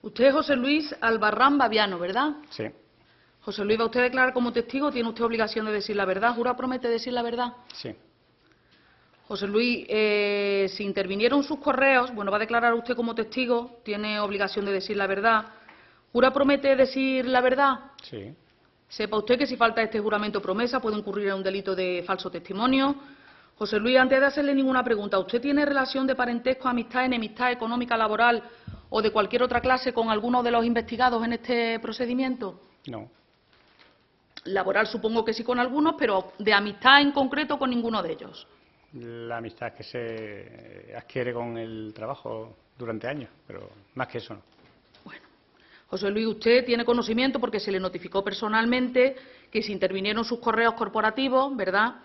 Usted es José Luis Albarrán Baviano, ¿verdad? Sí. José Luis, ¿va usted a declarar como testigo? ¿Tiene usted obligación de decir la verdad? ¿Jura promete decir la verdad? Sí. José Luis, si intervinieron sus correos, bueno, va a declarar usted como testigo, tiene obligación de decir la verdad. ¿Jura promete decir la verdad? Sí. Sepa usted que si falta este juramento o promesa puede incurrir en un delito de falso testimonio. José Luis, antes de hacerle ninguna pregunta, ¿usted tiene relación de parentesco, amistad, enemistad económica, laboral o de cualquier otra clase con alguno de los investigados en este procedimiento? No. Laboral supongo que sí con algunos, pero de amistad en concreto con ninguno de ellos. La amistad que se adquiere con el trabajo durante años, pero más que eso no. Bueno, José Luis, usted tiene conocimiento porque se le notificó personalmente que se intervinieron sus correos corporativos, ¿verdad?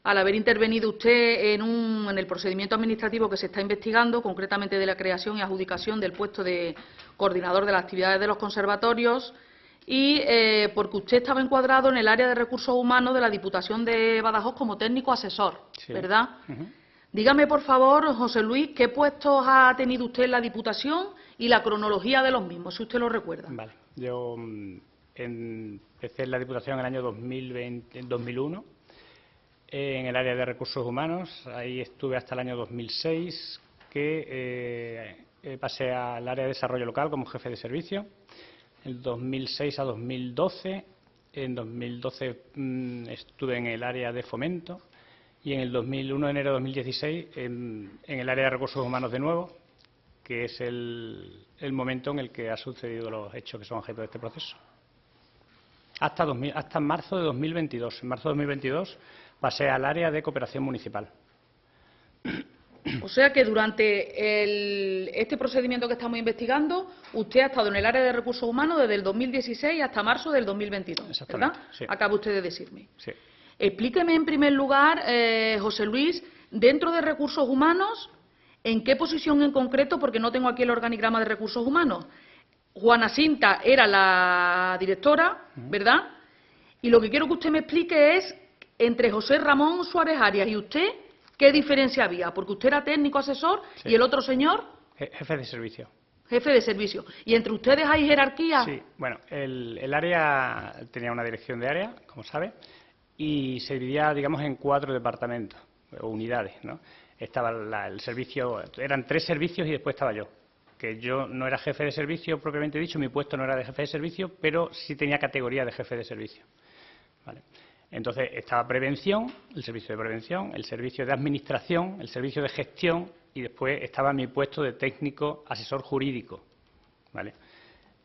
Al haber intervenido usted en el procedimiento administrativo que se está investigando, concretamente de la creación y adjudicación del puesto de coordinador de las actividades de los conservatorios, y porque usted estaba encuadrado en el área de recursos humanos de la Diputación de Badajoz como técnico asesor, Sí. ¿verdad? Dígame, por favor, José Luis, ¿qué puestos ha tenido usted en la Diputación y la cronología de los mismos, si usted lo recuerda? Vale. Yo empecé en la Diputación en el año 2001, en el área de recursos humanos. Ahí estuve hasta el año 2006, que pasé al área de desarrollo local como jefe de servicio. En 2006 a 2012. En 2012 estuve en el área de fomento y en el 2001, enero de 2016, en el área de recursos humanos de nuevo, que es el momento en el que han sucedido los hechos que son objeto de este proceso. Hasta marzo de 2022. En marzo de 2022 pasé al área de cooperación municipal. O sea que durante este procedimiento que estamos investigando, usted ha estado en el área de recursos humanos desde el 2016 hasta marzo del 2022, ¿verdad? Sí. Acaba usted de decirme. Sí. Explíqueme en primer lugar, José Luis, dentro de recursos humanos, ¿en qué posición en concreto? Porque no tengo aquí el organigrama de recursos humanos. Juana Cinta era la directora, ¿verdad? Y lo que quiero que usted me explique es, entre José Ramón Suárez Arias y usted, ¿qué diferencia había? Porque usted era técnico asesor y el otro señor... Jefe de servicio. Jefe de servicio. ¿Y entre ustedes hay jerarquía? Sí, bueno, el área tenía una dirección de área, como sabe, y se dividía, digamos, en 4 departamentos o unidades, ¿no? Estaba el servicio, eran 3 servicios y después estaba yo, que yo no era jefe de servicio propiamente dicho, mi puesto no era de jefe de servicio, pero sí tenía categoría de jefe de servicio. ¿Vale? Entonces estaba prevención, el servicio de prevención, el servicio de administración, el servicio de gestión y después estaba mi puesto de técnico asesor jurídico. ¿Vale?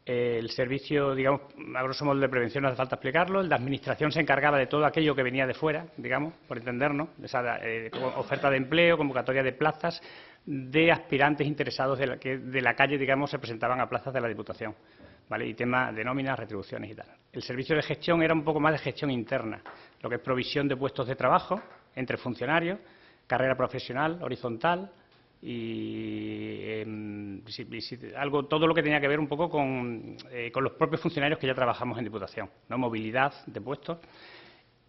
El servicio, digamos, a grosso modo, de prevención no hace falta explicarlo. El de administración se encargaba de todo aquello que venía de fuera, digamos, por entendernos, esa oferta de empleo, convocatoria de plazas de aspirantes interesados que de la calle, digamos, se presentaban a plazas de la Diputación. ¿Vale? Y tema de nóminas, retribuciones y tal. El servicio de gestión era un poco más de gestión interna, lo que es provisión de puestos de trabajo entre funcionarios, carrera profesional, horizontal y todo lo que tenía que ver un poco con los propios funcionarios que ya trabajamos en Diputación, ¿no? Movilidad de puestos.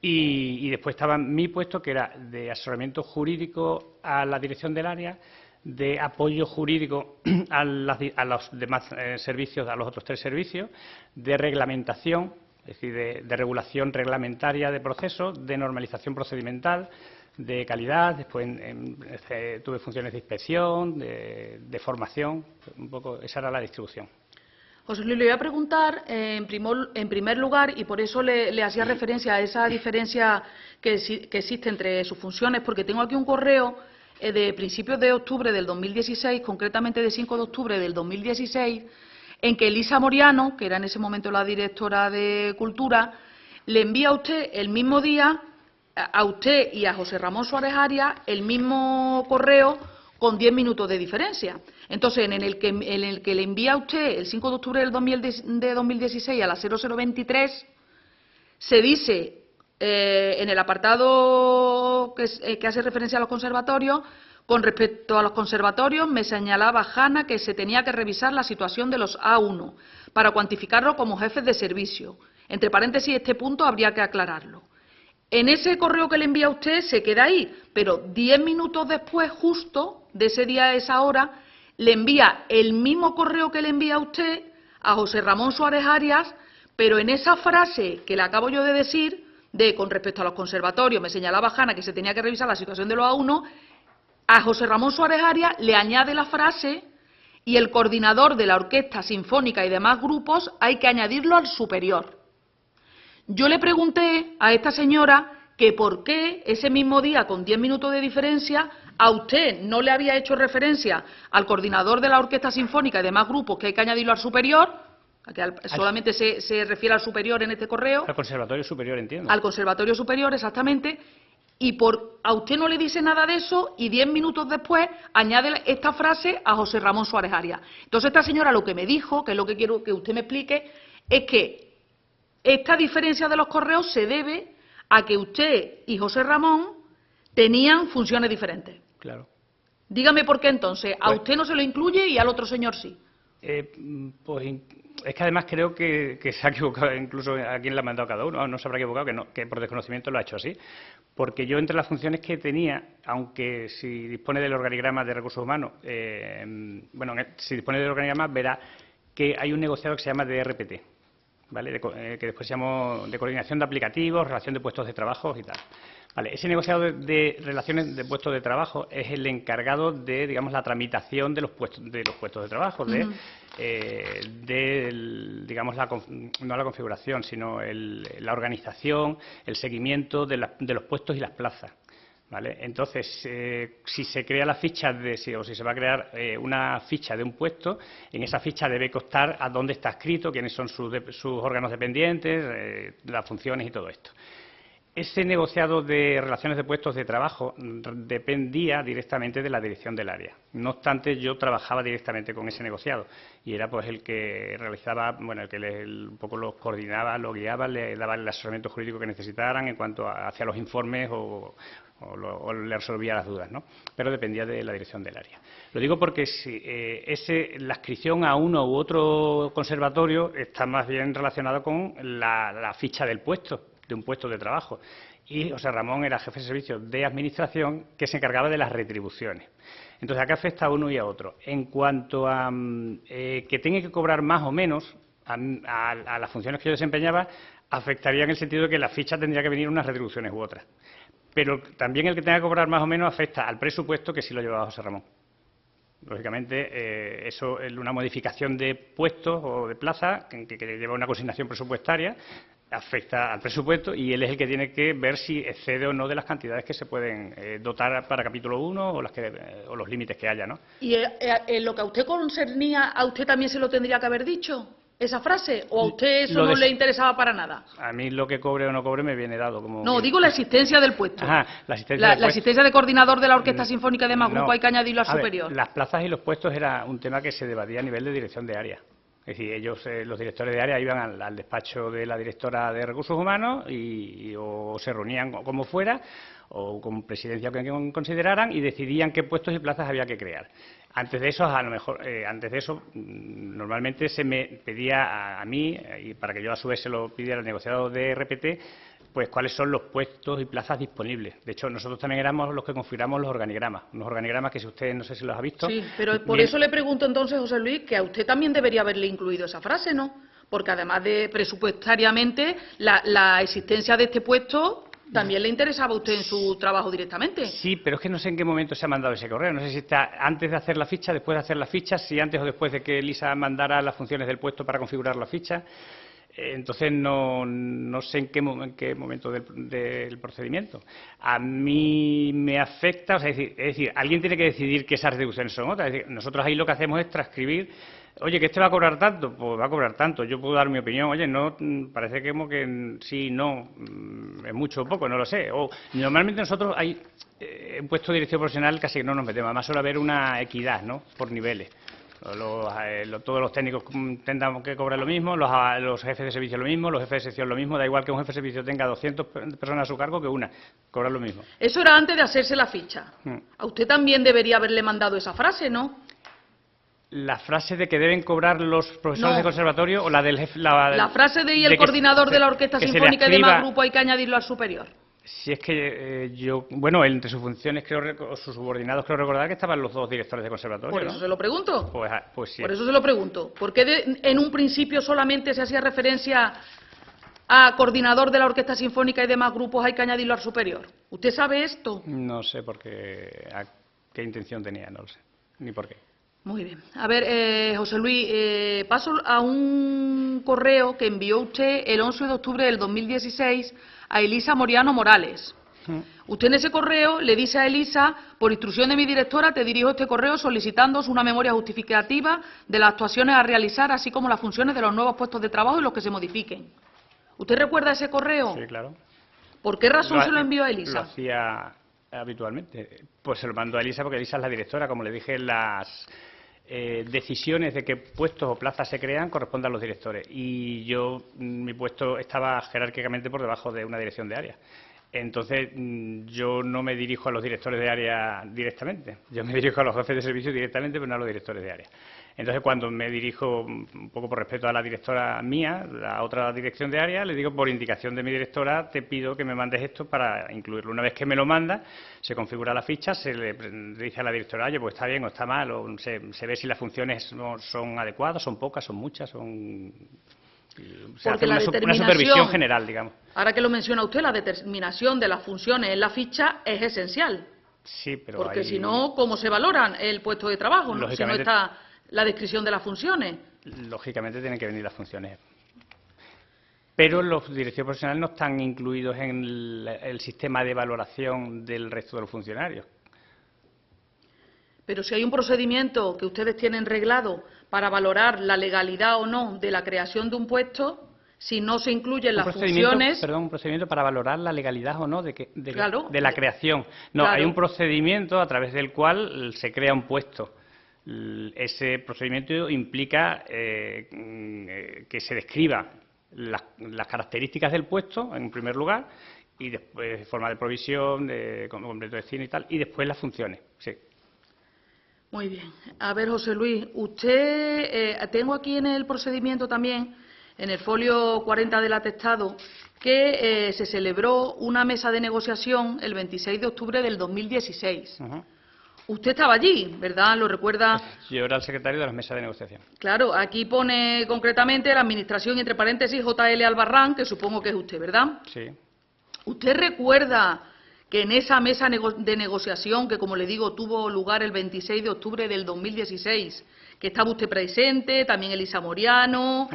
Y después estaba mi puesto, que era de asesoramiento jurídico a la dirección del área, de apoyo jurídico a los demás servicios, a los otros 3 servicios, de reglamentación, es decir, de regulación reglamentaria de procesos, de normalización procedimental, de calidad, después tuve funciones de inspección, de formación, un poco esa era la distribución. José Luis, le voy a preguntar en primer lugar, y por eso le hacía referencia a esa diferencia que existe entre sus funciones, porque tengo aquí un correo de principios de octubre del 2016, concretamente de 5 de octubre del 2016, en que Elisa Moriano, que era en ese momento la directora de Cultura, le envía a usted el mismo día, a usted y a José Ramón Suárez Arias, el mismo correo con 10 minutos de diferencia. Entonces, en el que le envía a usted el 5 de octubre de 2016 a las 00:23, se dice en el apartado que hace referencia a los conservatorios, con respecto a los conservatorios, me señalaba Jana que se tenía que revisar la situación de los A1 para cuantificarlo como jefes de servicio. Entre paréntesis, este punto habría que aclararlo. En ese correo que le envía a usted se queda ahí, pero 10 minutos después, justo de ese día a esa hora, le envía el mismo correo que le envía a usted a José Ramón Suárez Arias, pero en esa frase que le acabo yo de decir, de con respecto a los conservatorios, me señalaba Jana que se tenía que revisar la situación de los A1, a José Ramón Suárez Arias le añade la frase y el coordinador de la orquesta sinfónica y demás grupos hay que añadirlo al superior. Yo le pregunté a esta señora que por qué ese mismo día, con 10 minutos de diferencia, a usted no le había hecho referencia al coordinador de la orquesta sinfónica y demás grupos que hay que añadirlo al superior, que solamente se refiere al superior en este correo. Al Conservatorio Superior, entiendo. Al Conservatorio Superior, exactamente. Y a usted no le dice nada de eso y 10 minutos después añade esta frase a José Ramón Suárez Arias. Entonces esta señora lo que me dijo, que es lo que quiero que usted me explique, es que esta diferencia de los correos se debe a que usted y José Ramón tenían funciones diferentes. Claro. Dígame por qué entonces. A usted no se lo incluye y al otro señor sí. Pues es que además creo que se ha equivocado incluso a quien le ha mandado cada uno. No se habrá equivocado, que por desconocimiento lo ha hecho así. Porque yo entre las funciones que tenía, aunque si dispone del organigrama de recursos humanos, si dispone del organigrama verá que hay un negociado que se llama DRPT, ¿vale? Que después se llamó de coordinación de aplicativos, relación de puestos de trabajo y tal. Vale, ese negociado de relaciones de puestos de trabajo es el encargado de, digamos, la tramitación de los puestos de trabajo, digamos, no la configuración, sino la organización, el seguimiento de los puestos y las plazas. ¿Vale? Entonces, si se crea la ficha o si se va a crear una ficha de un puesto, en esa ficha debe constar a dónde está escrito, quiénes son sus órganos dependientes, las funciones y todo esto. Ese negociado de relaciones de puestos de trabajo dependía directamente de la dirección del área. No obstante, yo trabajaba directamente con ese negociado y era pues el que realizaba, el que un poco los coordinaba, los guiaba, le daba el asesoramiento jurídico que necesitaran en cuanto hacia los informes o le resolvía las dudas, ¿no? Pero dependía de la dirección del área. Lo digo porque la adscripción a uno u otro conservatorio está más bien relacionado con la ficha del puesto, de un puesto de trabajo. Y José Ramón era jefe de servicio de administración que se encargaba de las retribuciones. Entonces, acá afecta a uno y a otro. En cuanto a que tenga que cobrar más o menos a las funciones que yo desempeñaba, afectaría en el sentido de que la ficha tendría que venir unas retribuciones u otras. Pero también el que tenga que cobrar más o menos afecta al presupuesto que sí lo llevaba José Ramón. Lógicamente, eso es una modificación de puestos o de plaza que lleva una consignación presupuestaria, afecta al presupuesto y él es el que tiene que ver si excede o no de las cantidades que se pueden dotar para capítulo 1 o los límites que haya, ¿no? ¿Y en lo que a usted concernía, a usted también se lo tendría que haber dicho, esa frase? ¿O a usted eso no le interesaba para nada? A mí lo que cobre o no cobre me viene dado. No, digo la existencia del puesto. Ajá, la existencia de coordinador de la Orquesta Sinfónica de más grupo hay que añadirlo al superior. Las plazas y los puestos era un tema que se debatía a nivel de dirección de área. Es decir, ellos, los directores de área, iban al despacho de la directora de Recursos Humanos o se reunían como fuera, o con presidencia o quien consideraran, y decidían qué puestos y plazas había que crear. Antes de eso, normalmente se me pedía a mí, y para que yo a su vez se lo pidiera al negociado de RPT, pues cuáles son los puestos y plazas disponibles. De hecho, nosotros también éramos los que configuramos los organigramas. Unos organigramas que si usted no sé si los ha visto. Sí, pero por eso le pregunto entonces, José Luis, que a usted también debería haberle incluido esa frase, ¿no? Porque además de presupuestariamente, la existencia de este puesto también le interesaba a usted en su trabajo directamente. Sí, pero es que no sé en qué momento se ha mandado ese correo. No sé si está antes de hacer la ficha, después de hacer la ficha, si antes o después de que Elisa mandara las funciones del puesto para configurar la ficha. Entonces, no sé en qué momento del procedimiento. A mí me afecta, es decir, alguien tiene que decidir que esas reducciones son otras. Es decir, nosotros ahí lo que hacemos es transcribir, oye, que este va a cobrar tanto, pues va a cobrar tanto. Yo puedo dar mi opinión, oye, no, parece que sí, no, es mucho o poco, no lo sé. O normalmente nosotros hay en puesto de dirección profesional casi que no nos metemos, además suele haber una equidad, ¿no?, por niveles. Todos los técnicos tendrán que cobrar lo mismo, los jefes de servicio lo mismo, los jefes de sección lo mismo, da igual que un jefe de servicio tenga 200 personas a su cargo que una, cobran lo mismo. Eso era antes de hacerse la ficha. A usted también debería haberle mandado esa frase, ¿no? ¿La frase de que deben cobrar los profesores de conservatorio o la del jefe? La frase de el coordinador de la Orquesta Sinfónica y demás grupo hay que añadirlo al superior. Si es que bueno, entre sus funciones, o sus subordinados, creo recordar que estaban los dos directores de conservatorio, Por eso ¿no? se lo pregunto. Pues sí. Por eso se lo pregunto. ¿Por qué en un principio solamente se hacía referencia a coordinador de la Orquesta Sinfónica y demás grupos hay que añadirlo al superior? ¿Usted sabe esto? No sé qué intención tenía, no lo sé, ni por qué. Muy bien. A ver, José Luis, paso a un correo que envió usted el 11 de octubre del 2016 a Elisa Moriano Morales. Usted en ese correo le dice a Elisa: por instrucción de mi directora te dirijo este correo solicitándoos una memoria justificativa de las actuaciones a realizar, así como las funciones de los nuevos puestos de trabajo y los que se modifiquen. ¿Usted recuerda ese correo? Sí, claro. ¿Por qué razón se lo envió a Elisa? Lo hacía habitualmente. Pues se lo mandó a Elisa porque Elisa es la directora. Como le dije, las decisiones de qué puestos o plazas se crean corresponden a los directores. Y mi puesto estaba jerárquicamente por debajo de una dirección de área. Entonces, yo no me dirijo a los directores de área directamente. Yo me dirijo a los jefes de servicio directamente, pero no a los directores de área. Entonces, cuando me dirijo, un poco por respeto a la directora mía, la otra dirección de área, le digo: por indicación de mi directora, te pido que me mandes esto para incluirlo. Una vez que me lo manda, se configura la ficha, se le dice a la directora: oye, pues está bien o está mal, o se ve si las funciones son adecuadas, son pocas, son muchas, se hace una supervisión general, digamos. Ahora que lo menciona usted, la determinación de las funciones en la ficha es esencial. Sí, pero porque si no, ¿cómo se valoran el puesto de trabajo, ¿no? Si no está la descripción de las funciones. Lógicamente tienen que venir las funciones. Pero los directivos profesionales no están incluidos en el sistema de valoración del resto de los funcionarios. Pero si hay un procedimiento que ustedes tienen reglado para valorar la legalidad o no de la creación de un puesto, si no se incluyen las funciones... Perdón, un procedimiento para valorar la legalidad o no de la creación. No, claro. Hay un procedimiento a través del cual se crea un puesto. Ese procedimiento implica que se describa las características del puesto, en primer lugar, y después forma de provisión, completo de destino y tal, y después las funciones. Sí. Muy bien. A ver, José Luis, usted, tengo aquí en el procedimiento también, en el folio 40 del atestado, que se celebró una mesa de negociación el 26 de octubre del 2016. Usted estaba allí, ¿verdad? ¿Lo recuerda? Yo era el secretario de las mesas de negociación. Claro, aquí pone concretamente la administración, entre paréntesis, JL Albarrán, que supongo que es usted, ¿verdad? Sí. ¿Usted recuerda que en esa mesa de negociación, que como le digo, tuvo lugar el 26 de octubre del 2016, que estaba usted presente, también Elisa Moriano,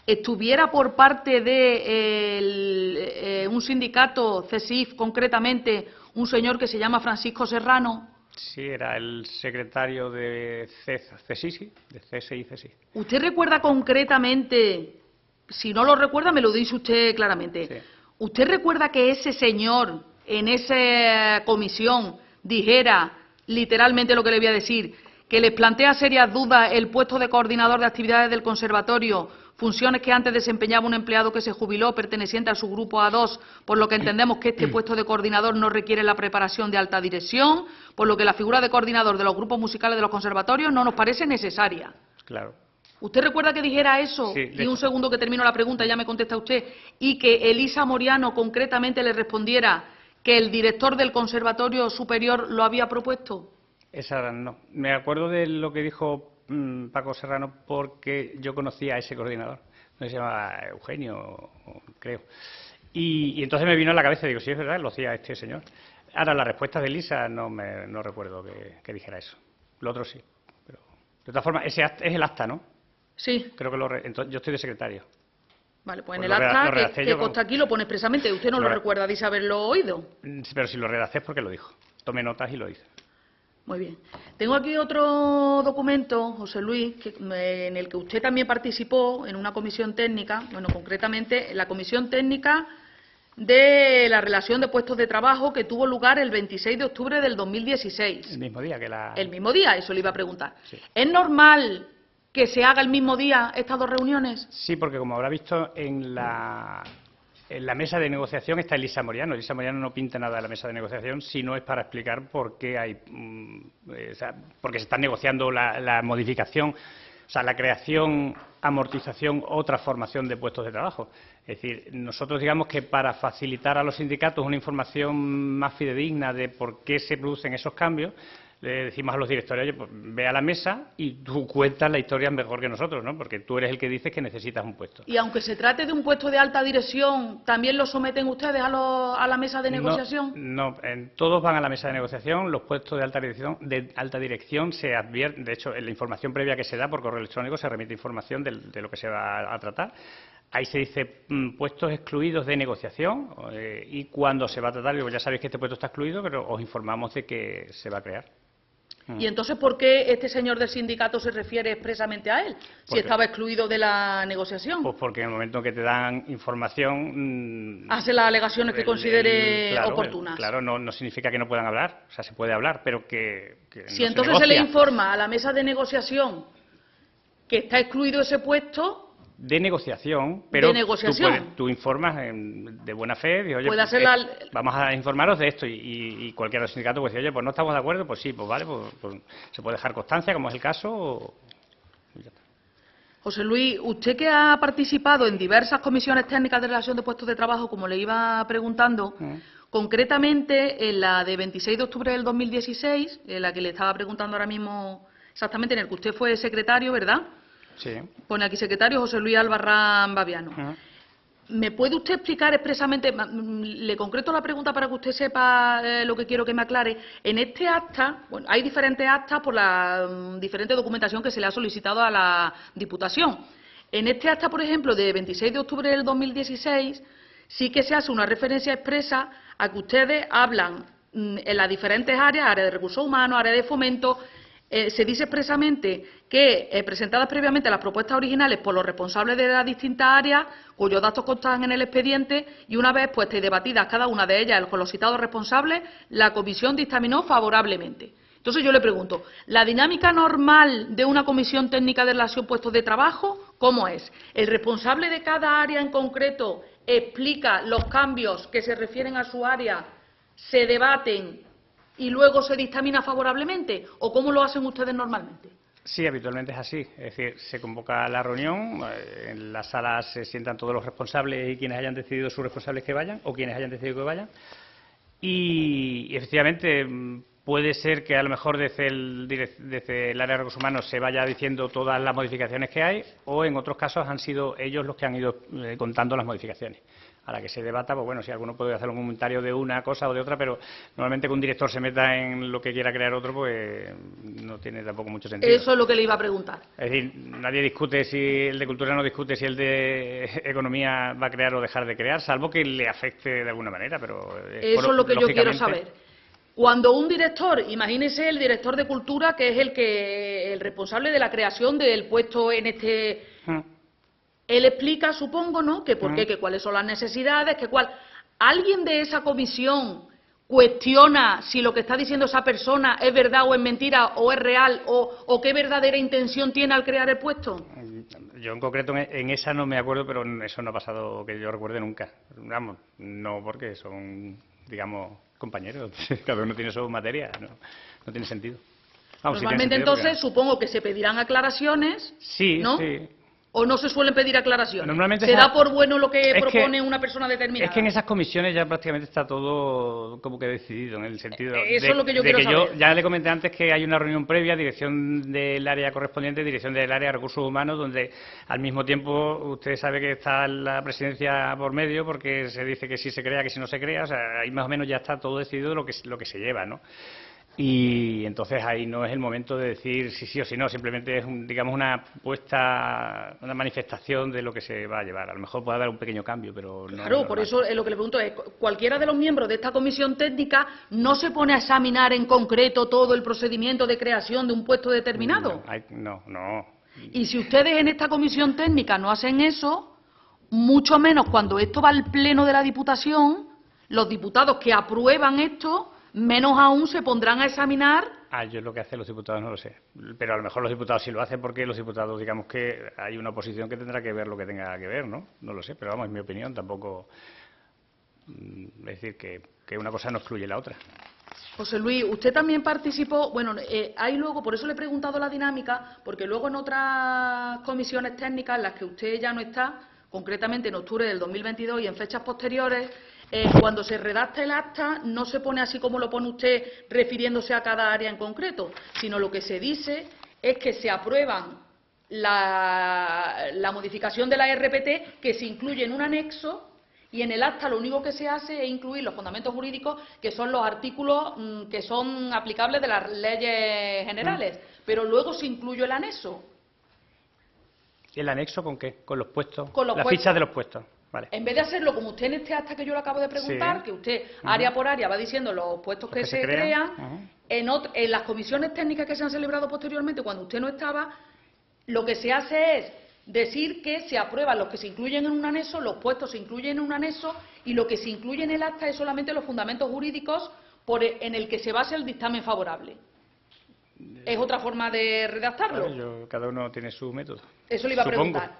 estuviera por parte de un sindicato, CESIF concretamente, un señor que se llama Francisco Serrano? Sí, era el secretario de CSI, de CSI. ¿Usted recuerda concretamente, si no lo recuerda, me lo dice usted claramente, sí. ¿Usted recuerda que ese señor en esa comisión dijera literalmente lo que le voy a decir, que les plantea serias dudas el puesto de coordinador de actividades del conservatorio, funciones que antes desempeñaba un empleado que se jubiló perteneciente a su grupo A2, por lo que entendemos que este puesto de coordinador no requiere la preparación de alta dirección, por lo que la figura de coordinador de los grupos musicales de los conservatorios no nos parece necesaria? Claro. ¿Usted recuerda que dijera eso? Sí, y un segundo que termino la pregunta, ya me contesta usted, y que Elisa Moriano concretamente le respondiera que el director del Conservatorio Superior lo había propuesto. Esa no. Me acuerdo de lo que dijo Paco Serrano porque yo conocía a ese coordinador. No se llamaba Eugenio, creo. Y entonces me vino a la cabeza y digo: sí, es verdad, lo hacía este señor. Ahora, la respuesta de Elisa no recuerdo que dijera eso. Lo otro sí. Pero, de todas formas, ese es el acta, ¿no? Sí. Creo que entonces, yo estoy de secretario. Vale, pues en el acta que consta aquí lo pone expresamente. ¿Usted no lo recuerda de haberlo oído? Pero si lo redacté es porque lo dijo. Tomé notas y lo hice. Muy bien. Tengo aquí otro documento, José Luis, en el que usted también participó en una comisión técnica, bueno, concretamente en la comisión técnica de la relación de puestos de trabajo que tuvo lugar el 26 de octubre del 2016. El mismo día que El mismo día, eso le iba a preguntar. Sí. ¿Es normal que se haga el mismo día estas dos reuniones? Sí, porque como habrá visto en la mesa de negociación está Elisa Moriano. Elisa Moriano no pinta nada de la mesa de negociación si no es para explicar por qué porque se está negociando la modificación, o sea, la creación amortización o transformación de puestos de trabajo. Es decir, nosotros digamos que para facilitar a los sindicatos una información más fidedigna de por qué se producen esos cambios, le decimos a los directores, oye, pues ve a la mesa y tú cuentas la historia mejor que nosotros, ¿no? Porque tú eres el que dices que necesitas un puesto. Y aunque se trate de un puesto de alta dirección, ¿también lo someten ustedes a la mesa de negociación? No, todos van a la mesa de negociación. Los puestos de alta dirección se advierten. De hecho, en la información previa que se da por correo electrónico se remite información de lo que se va a tratar. Ahí se dice puestos excluidos de negociación y cuando se va a tratar, digo, ya sabéis que este puesto está excluido, pero os informamos de que se va a crear. Y entonces, ¿por qué este señor del sindicato se refiere expresamente a él, si estaba excluido de la negociación? Pues porque en el momento que te dan información... hace las alegaciones que considere claro, oportunas. Claro, no significa que no puedan hablar, o sea, se puede hablar, pero que si no entonces se le informa a la mesa de negociación que está excluido ese puesto... De negociación, pero de negociación. Tú informas de buena fe, de, oye, vamos a informaros de esto y cualquier sindicato puede decir, oye, pues no estamos de acuerdo, pues sí, pues vale, pues se puede dejar constancia, como es el caso, y ya está. José Luis, usted que ha participado en diversas comisiones técnicas de relación de puestos de trabajo, como le iba preguntando, concretamente en la de 26 de octubre del 2016, en la que le estaba preguntando ahora mismo exactamente, en el que usted fue secretario, ¿verdad? Sí. Pone aquí secretario José Luis Albarrán Baviano. ¿Me puede usted explicar expresamente, le concreto la pregunta para que usted sepa lo que quiero que me aclare? En este acta, bueno, hay diferentes actas por la diferente documentación que se le ha solicitado a la Diputación. En este acta, por ejemplo, de 26 de octubre del 2016, sí que se hace una referencia expresa a que ustedes hablan en las diferentes área de recursos humanos, área de fomento. Se dice expresamente que, presentadas previamente las propuestas originales por los responsables de las distintas áreas, cuyos datos constan en el expediente, y una vez puestas y debatidas cada una de ellas con los citados responsables, la comisión dictaminó favorablemente. Entonces yo le pregunto, ¿la dinámica normal de una comisión técnica de relación puestos de trabajo, cómo es? ¿El responsable de cada área en concreto explica los cambios que se refieren a su área, se debaten y luego se dictamina favorablemente? ¿O cómo lo hacen ustedes normalmente? Sí, habitualmente es así. Es decir, se convoca la reunión, en la sala se sientan todos los responsables y quienes hayan decidido sus responsables que vayan, o quienes hayan decidido que vayan. Y efectivamente puede ser que a lo mejor desde el área de recursos humanos se vaya diciendo todas las modificaciones que hay, o en otros casos han sido ellos los que han ido contando las modificaciones. A la que se debata, pues bueno, si alguno puede hacer un comentario de una cosa o de otra, pero normalmente que un director se meta en lo que quiera crear otro, pues no tiene tampoco mucho sentido. Eso es lo que le iba a preguntar. Es decir, nadie discute si el de cultura no discute si el de economía va a crear o dejar de crear, salvo que le afecte de alguna manera, pero... Eso es lo que yo quiero saber. Cuando un director, imagínese el director de cultura, que es el responsable de la creación del puesto en este... Él explica, supongo, ¿no?, que por qué, que cuáles son las necesidades, que cuál... ¿Alguien de esa comisión cuestiona si lo que está diciendo esa persona es verdad o es mentira, o es real, o qué verdadera intención tiene al crear el puesto? Yo en concreto en esa no me acuerdo, pero eso no ha pasado que yo recuerde nunca. Vamos, no porque son, digamos, compañeros. Cada uno tiene su materia, no tiene sentido. Vamos, normalmente sí tiene sentido, entonces supongo que se pedirán aclaraciones, sí, ¿no? Sí. ¿O no se suelen pedir aclaraciones? Normalmente ¿Se da por bueno lo que propone una persona Es determinada? que en esas comisiones ya prácticamente está todo como que decidido, en el sentido eso es lo que yo quiero saber. Yo ya le comenté antes que hay una reunión previa, dirección del área correspondiente, dirección del área de recursos humanos, donde al mismo tiempo usted sabe que está la presidencia por medio, porque se dice que sí se crea, que si no se crea, o sea, ahí más o menos ya está todo decidido lo que se lleva, ¿no? Y entonces ahí no es el momento de decir si sí o si no, simplemente es digamos una manifestación de lo que se va a llevar. A lo mejor puede haber un pequeño cambio, pero no. Claro, por eso lo que le pregunto es, ¿cualquiera de los miembros de esta comisión técnica no se pone a examinar en concreto todo el procedimiento de creación de un puesto determinado? No. Y si ustedes en esta comisión técnica no hacen eso, mucho menos cuando esto va al pleno de la Diputación, los diputados que aprueban esto, menos aún se pondrán a examinar. Yo lo que hacen los diputados no lo sé, pero a lo mejor los diputados sí lo hacen porque los diputados, digamos que hay una oposición que tendrá que ver lo que tenga que ver, ¿no? No lo sé, pero vamos, en mi opinión tampoco, es decir, que una cosa no excluye la otra. José Luis, usted también participó, bueno, hay luego, por eso le he preguntado la dinámica, porque luego en otras comisiones técnicas en las que usted ya no está, concretamente en octubre del 2022 y en fechas posteriores, cuando se redacta el acta no se pone así como lo pone usted refiriéndose a cada área en concreto, sino lo que se dice es que se aprueban la modificación de la RPT que se incluye en un anexo. Y en el acta lo único que se hace es incluir los fundamentos jurídicos, que son los artículos que son aplicables de las leyes generales, pero luego se incluye el anexo. ¿Y el anexo con qué? ¿Con los puestos? Con los las puestos. fichas de los puestos. Vale. En vez de hacerlo como usted en este acta que yo le acabo de preguntar, Sí. que usted área por área va diciendo los puestos que se crean, en las comisiones técnicas que se han celebrado posteriormente, cuando usted no estaba, lo que se hace es decir que se aprueban los que se incluyen en un anexo, los puestos se incluyen en un anexo y lo que se incluye en el acta es solamente los fundamentos jurídicos en el que se base el dictamen favorable. ¿Es otra forma de redactarlo? Claro, cada uno tiene su método. Eso le iba a preguntar.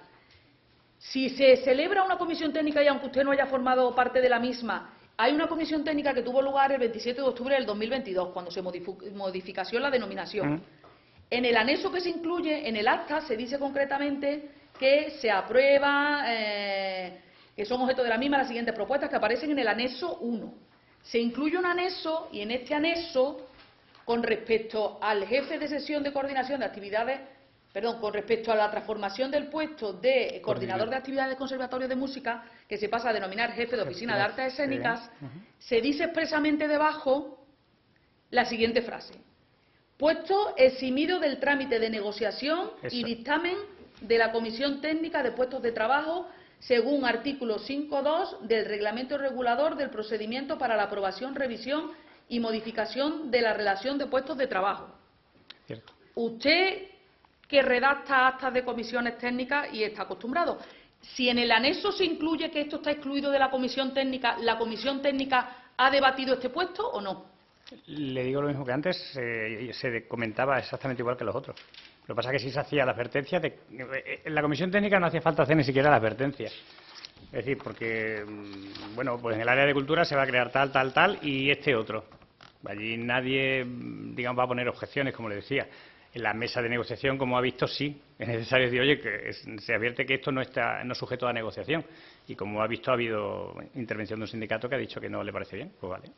Si se celebra una comisión técnica y aunque usted no haya formado parte de la misma, hay una comisión técnica que tuvo lugar el 27 de octubre del 2022, cuando se modificación la denominación. En el anexo que se incluye, en el acta, se dice concretamente que se aprueba, que son objeto de la misma las siguientes propuestas que aparecen en el anexo 1. Se incluye un anexo y en este anexo, con respecto al jefe de sesión de coordinación de actividades, con respecto a la transformación del puesto de coordinador de actividades conservatorios de música, que se pasa a denominar jefe de oficina de artes escénicas, se dice expresamente debajo la siguiente frase: puesto eximido del trámite de negociación y dictamen de la Comisión Técnica de Puestos de Trabajo según artículo 5.2 del Reglamento Regulador del Procedimiento para la Aprobación, Revisión y Modificación de la Relación de Puestos de Trabajo. Cierto. Usted, que redacta actas de comisiones técnicas y está acostumbrado, si en el anexo se incluye que esto está excluido de la comisión técnica, ¿la comisión técnica ha debatido este puesto o no? Le digo lo mismo que antes, se comentaba exactamente igual que los otros. Lo que pasa es que sí se hacía la advertencia en la comisión técnica no hacía falta hacer ni siquiera la advertencia. Es decir, porque, bueno, pues en el área de cultura se va a crear tal y este otro. Allí nadie, digamos, va a poner objeciones, como le decía. En la mesa de negociación, como ha visto, sí, es necesario decir, oye, que se advierte que esto no está sujeto a negociación. Y como ha visto, ha habido intervención de un sindicato que ha dicho que no le parece bien. Pues vale.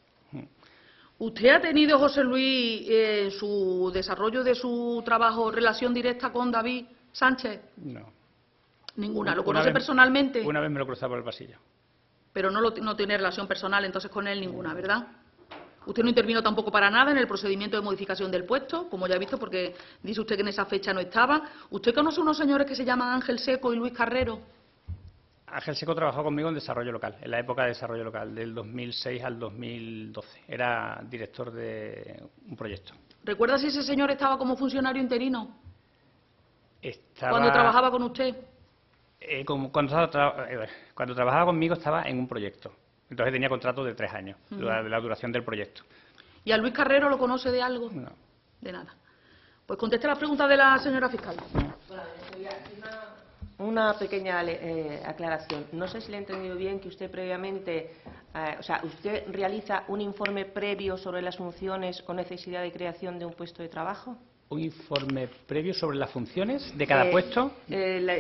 ¿Usted ha tenido, José Luis, en su desarrollo de su trabajo, relación directa con David Sánchez? No. Ninguna. ¿Lo conoce personalmente? Una vez me lo cruzaba por el pasillo. Pero no tiene relación personal entonces con él ninguna, ¿verdad? Usted no intervino tampoco para nada en el procedimiento de modificación del puesto, como ya ha visto, porque dice usted que en esa fecha no estaba. ¿Usted conoce unos señores que se llaman Ángel Seco y Luis Carrero? Ángel Seco trabajó conmigo en desarrollo local, en la época de desarrollo local, del 2006 al 2012. Era director de un proyecto. ¿Recuerda si ese señor estaba como funcionario interino? Cuando trabajaba con usted. Cuando trabajaba conmigo estaba en un proyecto. Entonces tenía contrato de 3 años, la duración del proyecto. ¿Y a Luis Carrero lo conoce de algo? No. De nada. Pues conteste la pregunta de la señora fiscal. Una pequeña aclaración. No sé si le he entendido bien que usted previamente, ¿usted realiza un informe previo sobre las funciones o necesidad de creación de un puesto de trabajo? ¿Un informe previo sobre las funciones de cada puesto?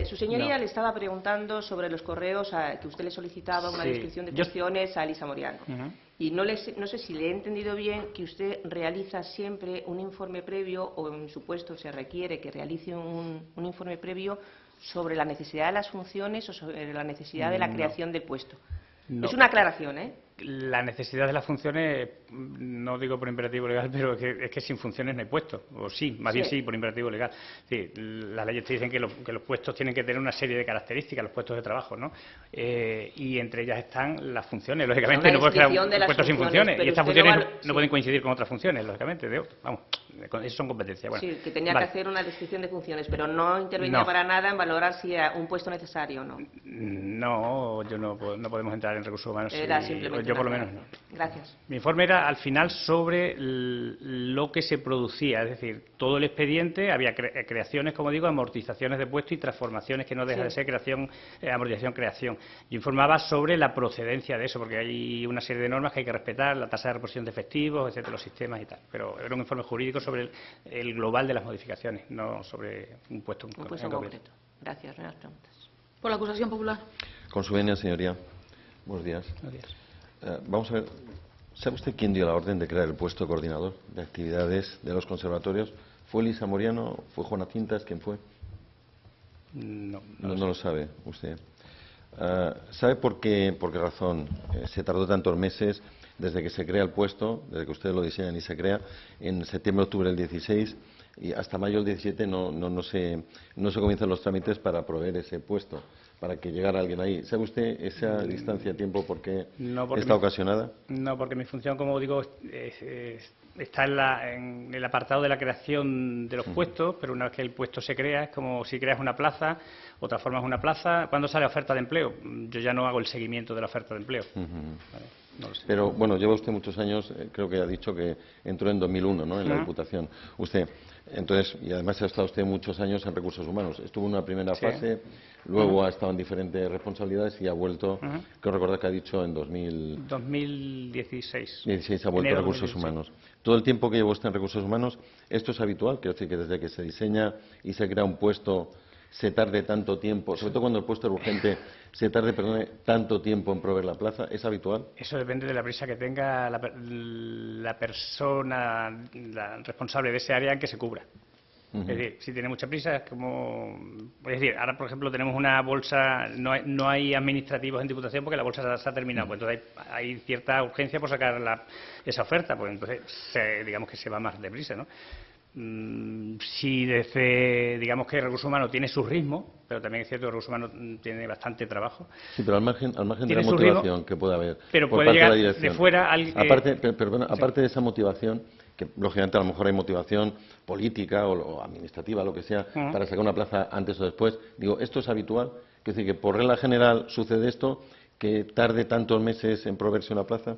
Su señoría No. le estaba preguntando sobre los correos que usted le solicitaba una descripción de funciones a Elisa Moriano. Y no sé si le he entendido bien que usted realiza siempre un informe previo o en su puesto se requiere que realice un informe previo sobre la necesidad de las funciones o sobre la necesidad de la creación del puesto. No. Es una aclaración, ¿eh? La necesidad de las funciones, no digo por imperativo legal, pero es que sin funciones no hay puesto. O sí, más bien sí, por imperativo legal. Sí, las leyes te dicen que los puestos tienen que tener una serie de características, los puestos de trabajo, ¿no? Y entre ellas están las funciones. Lógicamente no puedes crear un puesto sin funciones. Y estas funciones no pueden coincidir con otras funciones, lógicamente. Vamos, eso son competencias. Bueno, sí, que tenía que hacer una descripción de funciones, pero no intervenía para nada en valorar si era un puesto necesario o no. No, no podemos entrar en recursos humanos. Era simplemente yo por lo menos no. Gracias. Mi informe era era al final sobre lo que se producía, es decir, todo el expediente, había creaciones, como digo, amortizaciones de puesto y transformaciones que no deja de ser creación, amortización, creación. Yo informaba sobre la procedencia de eso, porque hay una serie de normas que hay que respetar, la tasa de reposición de efectivos, etcétera, los sistemas y tal. Pero era un informe jurídico sobre el global de las modificaciones, no sobre un puesto en concreto. Gracias. Nuevas preguntas. Por la acusación popular. Con su venia, señoría. Buenos días. Buenos días. Vamos a ver. ¿Sabe usted quién dio la orden de crear el puesto coordinador de actividades de los conservatorios? ¿Fue Elisa Moriano? ¿Fue Juana Cintas? ¿Quién fue? No lo sabe usted. ¿Sabe por qué razón se tardó tantos meses desde que se crea el puesto, desde que ustedes lo diseñan y se crea, en septiembre-octubre del 16 y hasta mayo del 17 no se comienzan los trámites para proveer ese puesto, para que llegara alguien ahí? ¿Sabe usted esa distancia de tiempo por qué está ocasionada? No, porque mi función, como digo, está en el apartado de la creación de los puestos, pero una vez que el puesto se crea, es como si creas una plaza o transformas una plaza. ¿Cuándo sale oferta de empleo? Yo ya no hago el seguimiento de la oferta de empleo. Vale, no lo sé. Pero, bueno, lleva usted muchos años, creo que ha dicho que entró en 2001, ¿no?, en la Diputación. Usted, entonces, y además ha estado usted muchos años en Recursos Humanos. Estuvo en una primera fase, luego ha estado en diferentes responsabilidades y ha vuelto, creo recordar que ha dicho en 2016 ha vuelto a Recursos Humanos. Todo el tiempo que llevo usted en Recursos Humanos, ¿esto es habitual? Quiero decir que desde que se diseña y se crea un puesto se tarde tanto tiempo, sobre todo cuando el puesto es urgente, se tarde, tanto tiempo en proveer la plaza. ¿Es habitual? Eso depende de la prisa que tenga la persona, la responsable de ese área en que se cubra. Es decir, si tiene mucha prisa, es como... Es decir, ahora, por ejemplo, tenemos una bolsa, no hay administrativos en Diputación porque la bolsa se ha terminado, pues entonces hay cierta urgencia por sacar esa oferta, pues entonces digamos que se va más deprisa, ¿no? Si digamos que Recursos Humanos tiene su ritmo, pero también es cierto que Recursos Humanos tiene bastante trabajo. Sí, pero al margen de la motivación que puede haber pero por puede parte llegar de la dirección. De fuera aparte de esa motivación, que lógicamente a lo mejor hay motivación política o administrativa, lo que sea, para sacar una plaza antes o después. Digo, ¿esto es habitual? Es decir, que por regla general sucede esto, que tarde tantos meses en proveerse una plaza.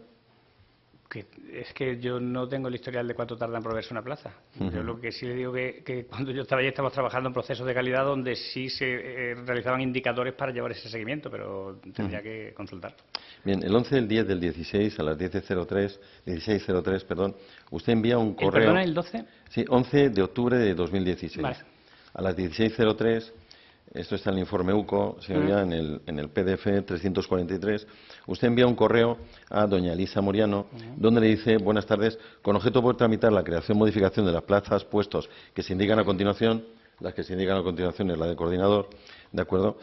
Es que yo no tengo el historial de cuánto tarda en proveerse una plaza. Yo lo que sí le digo que cuando yo estaba allí estamos trabajando en procesos de calidad donde sí se realizaban indicadores para llevar ese seguimiento, pero tendría que consultarlo. Bien, el 11 del 10 del 16 a las 16:03, perdón, usted envía un correo... ¿Perdona, el 12? Sí, 11 de octubre de 2016. Vale. A las 16:03, esto está en el informe UCO, señoría, en el PDF 343, usted envía un correo a doña Elisa Moriano, donde le dice: buenas tardes, con objeto por tramitar la creación o modificación de las plazas, puestos que se indican a continuación, las que se indican a continuación es la de coordinador, ¿de acuerdo?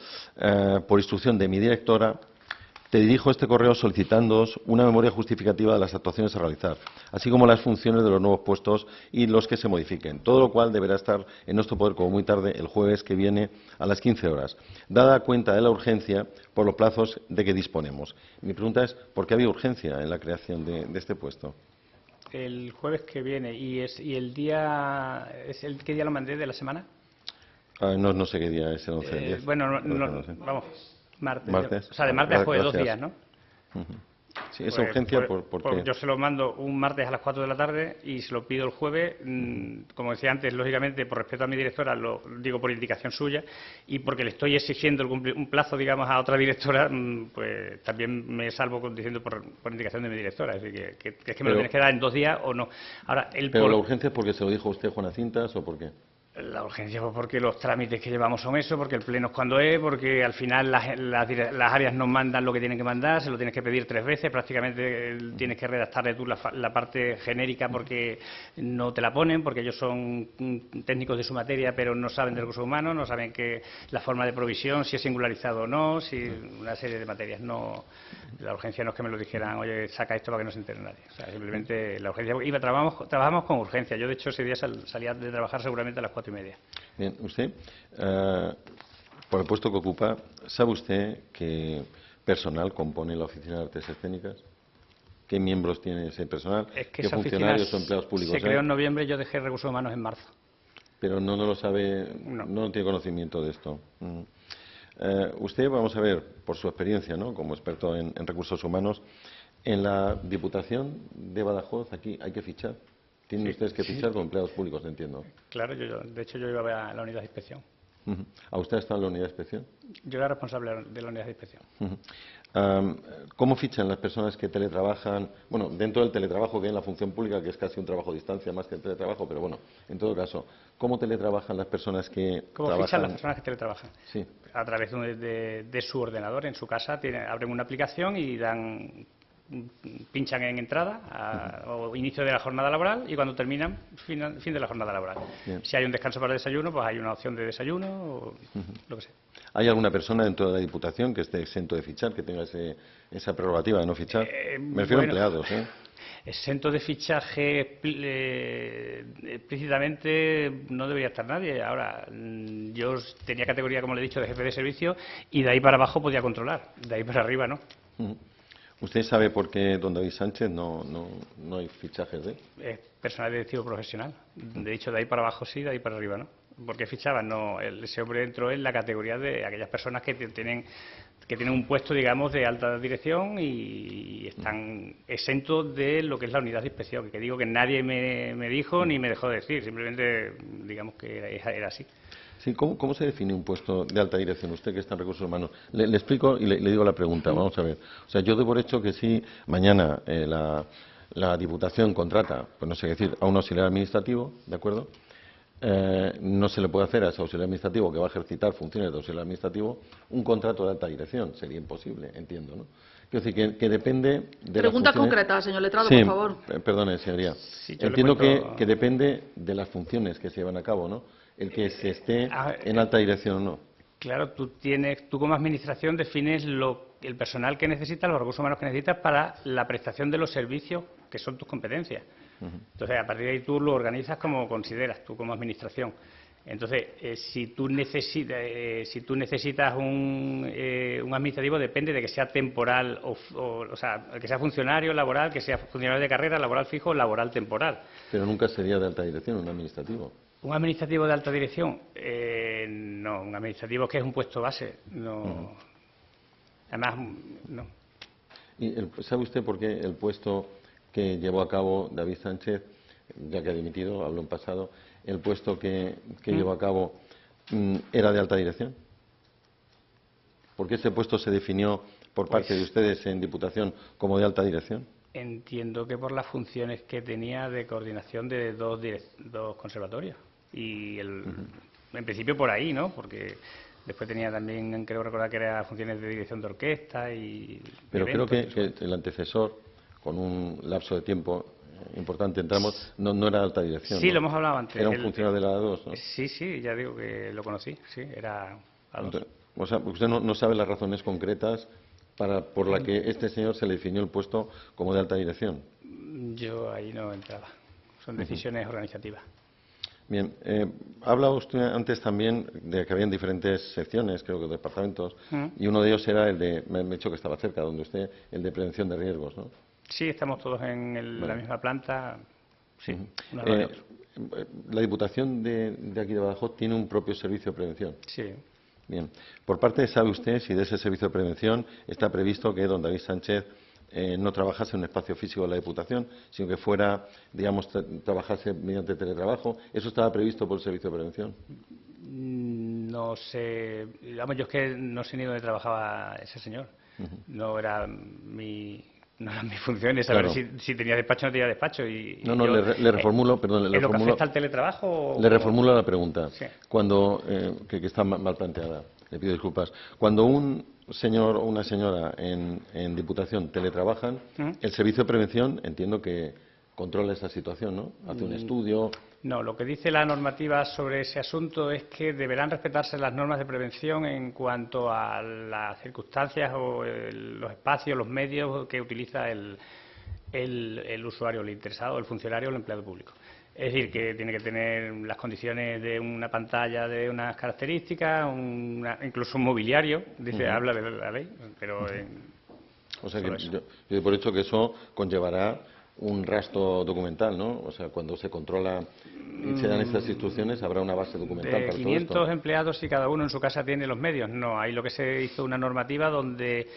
Por instrucción de mi directora, te dirijo este correo solicitándoos una memoria justificativa de las actuaciones a realizar, así como las funciones de los nuevos puestos y los que se modifiquen, todo lo cual deberá estar en nuestro poder como muy tarde el jueves que viene a las 15 horas, dada cuenta de la urgencia por los plazos de que disponemos. Mi pregunta es, ¿por qué había urgencia en la creación de este puesto? El jueves que viene, ¿y el día, qué día lo mandé de la semana? No sé qué día es el 11 del 10. Bueno, no sé. vamos. Martes. O sea, de martes a jueves, 2 días, ¿no? Sí, esa urgencia, ¿por qué? Yo se lo mando un martes a las 4 de la tarde y se lo pido el jueves, como decía antes, lógicamente, por respeto a mi directora, lo digo por indicación suya, y porque le estoy exigiendo un plazo, digamos, a otra directora, pues también me salvo diciendo por indicación de mi directora. Es decir, que es que me lo tienes que dar en 2 días o no. Ahora, ¿Pero la urgencia es porque se lo dijo usted, Juana Cintas, o por qué? La urgencia pues porque los trámites que llevamos son eso, porque el pleno es cuando es, porque al final las áreas nos mandan lo que tienen que mandar, se lo tienes que pedir 3 veces, prácticamente tienes que redactarle tú la parte genérica porque no te la ponen, porque ellos son técnicos de su materia pero no saben de recursos humanos, no saben que la forma de provisión, si es singularizado o no, si una serie de materias. No, la urgencia no es que me lo dijeran, oye, saca esto para que no se entere nadie. O sea, simplemente la urgencia, trabajamos con urgencia. Yo de hecho ese día salía de trabajar seguramente a las 4:30. Bien, usted, por el puesto que ocupa, ¿sabe usted qué personal compone la Oficina de Artes Escénicas? ¿Qué miembros tiene ese personal? ¿Qué funcionarios o empleados públicos se creó en noviembre, yo dejé Recursos Humanos en marzo. Pero no lo sabe, no tiene conocimiento de esto. Usted, vamos a ver, por su experiencia, ¿no?, como experto en recursos humanos, En la Diputación de Badajoz, aquí hay que fichar. Tienen ustedes que fichar con empleados públicos, entiendo. Claro, de hecho yo iba a la unidad de inspección. ¿A usted está en la unidad de inspección? Yo era responsable de la unidad de inspección. ¿Cómo fichan las personas que teletrabajan? Bueno, dentro del teletrabajo, que en la función pública, que es casi un trabajo a distancia más que el teletrabajo, pero bueno, en todo caso, ¿cómo teletrabajan las personas que ¿Cómo trabajan? fichan las personas que teletrabajan? Sí. A través de su ordenador en su casa, abren una aplicación y pinchan en entrada o inicio de la jornada laboral, y cuando terminan, fin de la jornada laboral. Bien. Si hay un descanso para el desayuno, pues hay una opción de desayuno o lo que sea. ¿Hay alguna persona dentro de la Diputación que esté exento de fichar, que tenga esa prerrogativa de no fichar? Me refiero a empleados, ¿eh? Exento de fichaje explícitamente no debería estar nadie. Ahora, yo tenía categoría, como le he dicho, de jefe de servicio, y de ahí para abajo podía controlar, de ahí para arriba no. ¿Usted sabe por qué don David Sánchez no hay fichajes de él? Es personal directivo profesional. De hecho, de ahí para abajo sí, de ahí para arriba no. ¿Por qué fichaban? No, ese hombre entró en la categoría de aquellas personas que tienen un puesto, digamos, de alta dirección y están exentos de lo que es la unidad de inspección. Que digo que nadie me dijo ni me dejó decir, simplemente digamos que era así. Sí, ¿cómo se define un puesto de alta dirección? Usted que está en recursos humanos. Le explico y le digo la pregunta. Vamos a ver. O sea, yo doy por hecho que si mañana la Diputación contrata, pues no sé qué decir, a un auxiliar administrativo, ¿de acuerdo? No se le puede hacer a ese auxiliar administrativo que va a ejercitar funciones de auxiliar administrativo un contrato de alta dirección. Sería imposible, entiendo, ¿no? Quiero decir que depende de Pregunta las funciones... concreta, señor letrado, sí, por favor. Perdone, señoría. Sí, entiendo que depende de las funciones que se llevan a cabo, ¿no? El que se esté en alta dirección o no. Claro, tú como administración defines el personal que necesitas, los recursos humanos que necesitas para la prestación de los servicios que son tus competencias. Entonces, a partir de ahí tú lo organizas como consideras, tú como administración. Entonces, si tú necesitas un administrativo, depende de que sea temporal, o sea, que sea funcionario laboral, que sea funcionario de carrera, laboral fijo o laboral temporal. Pero nunca sería de alta dirección un administrativo. ¿Un administrativo de alta dirección? No, un administrativo que es un puesto base. No. Además, no. ¿Y sabe usted por qué el puesto que llevó a cabo David Sánchez, ya que ha dimitido, habló en pasado, el puesto que llevó a cabo era de alta dirección? ¿Por qué ese puesto se definió por parte de ustedes en Diputación como de alta dirección? Entiendo que por las funciones que tenía de coordinación de dos conservatorios. Y en principio por ahí, ¿no? Porque después tenía también, creo recordar que era funciones de dirección de orquesta y... Pero creo que el antecesor, con un lapso de tiempo importante, entramos, no era alta dirección. Sí, ¿no? Lo hemos hablado antes. Era un funcionario de la A2, ¿no? Sí, ya digo que lo conocí, sí, era A2. Entonces, o sea, usted no sabe las razones concretas por la que este señor se le definió el puesto como de alta dirección. Yo ahí no entraba. Son decisiones organizativas. Bien, hablaba usted antes también de que habían diferentes secciones, creo que departamentos, y uno de ellos era el de, me ha dicho que estaba cerca, donde usted, el de prevención de riesgos, ¿no? Sí, estamos todos en la misma planta, sí. La Diputación de aquí de Badajoz tiene un propio servicio de prevención. Sí. Bien, por parte, ¿sabe usted si de ese servicio de prevención está previsto que don David Sánchez no trabajase en un espacio físico de la Diputación, sino que fuera, digamos, trabajase mediante teletrabajo? ¿Eso estaba previsto por el servicio de prevención? No sé, digamos, yo es que no sé ni dónde trabajaba ese señor. No era mi función de saber si tenía despacho o no tenía despacho. Le reformulo, perdón, ¿En lo que afecta al teletrabajo? Le reformulo la pregunta, sí. Cuando, que está mal planteada, le pido disculpas. Cuando un señor o una señora en Diputación teletrabajan, el servicio de prevención entiendo que controla esa situación, ¿no? Hace un estudio. No, lo que dice la normativa sobre ese asunto es que deberán respetarse las normas de prevención en cuanto a las circunstancias o los espacios, los medios que utiliza el usuario, el interesado, el funcionario o el empleado público. Es decir, que tiene que tener las condiciones de una pantalla de unas características, incluso un mobiliario, habla de la ley, pero... O sea que yo doy por hecho que eso conllevará un rastro documental, ¿no? O sea, cuando se controla y se dan estas instrucciones, habrá una base documental para todo esto. 500 empleados y cada uno en su casa tiene los medios. No, ahí lo que se hizo una normativa donde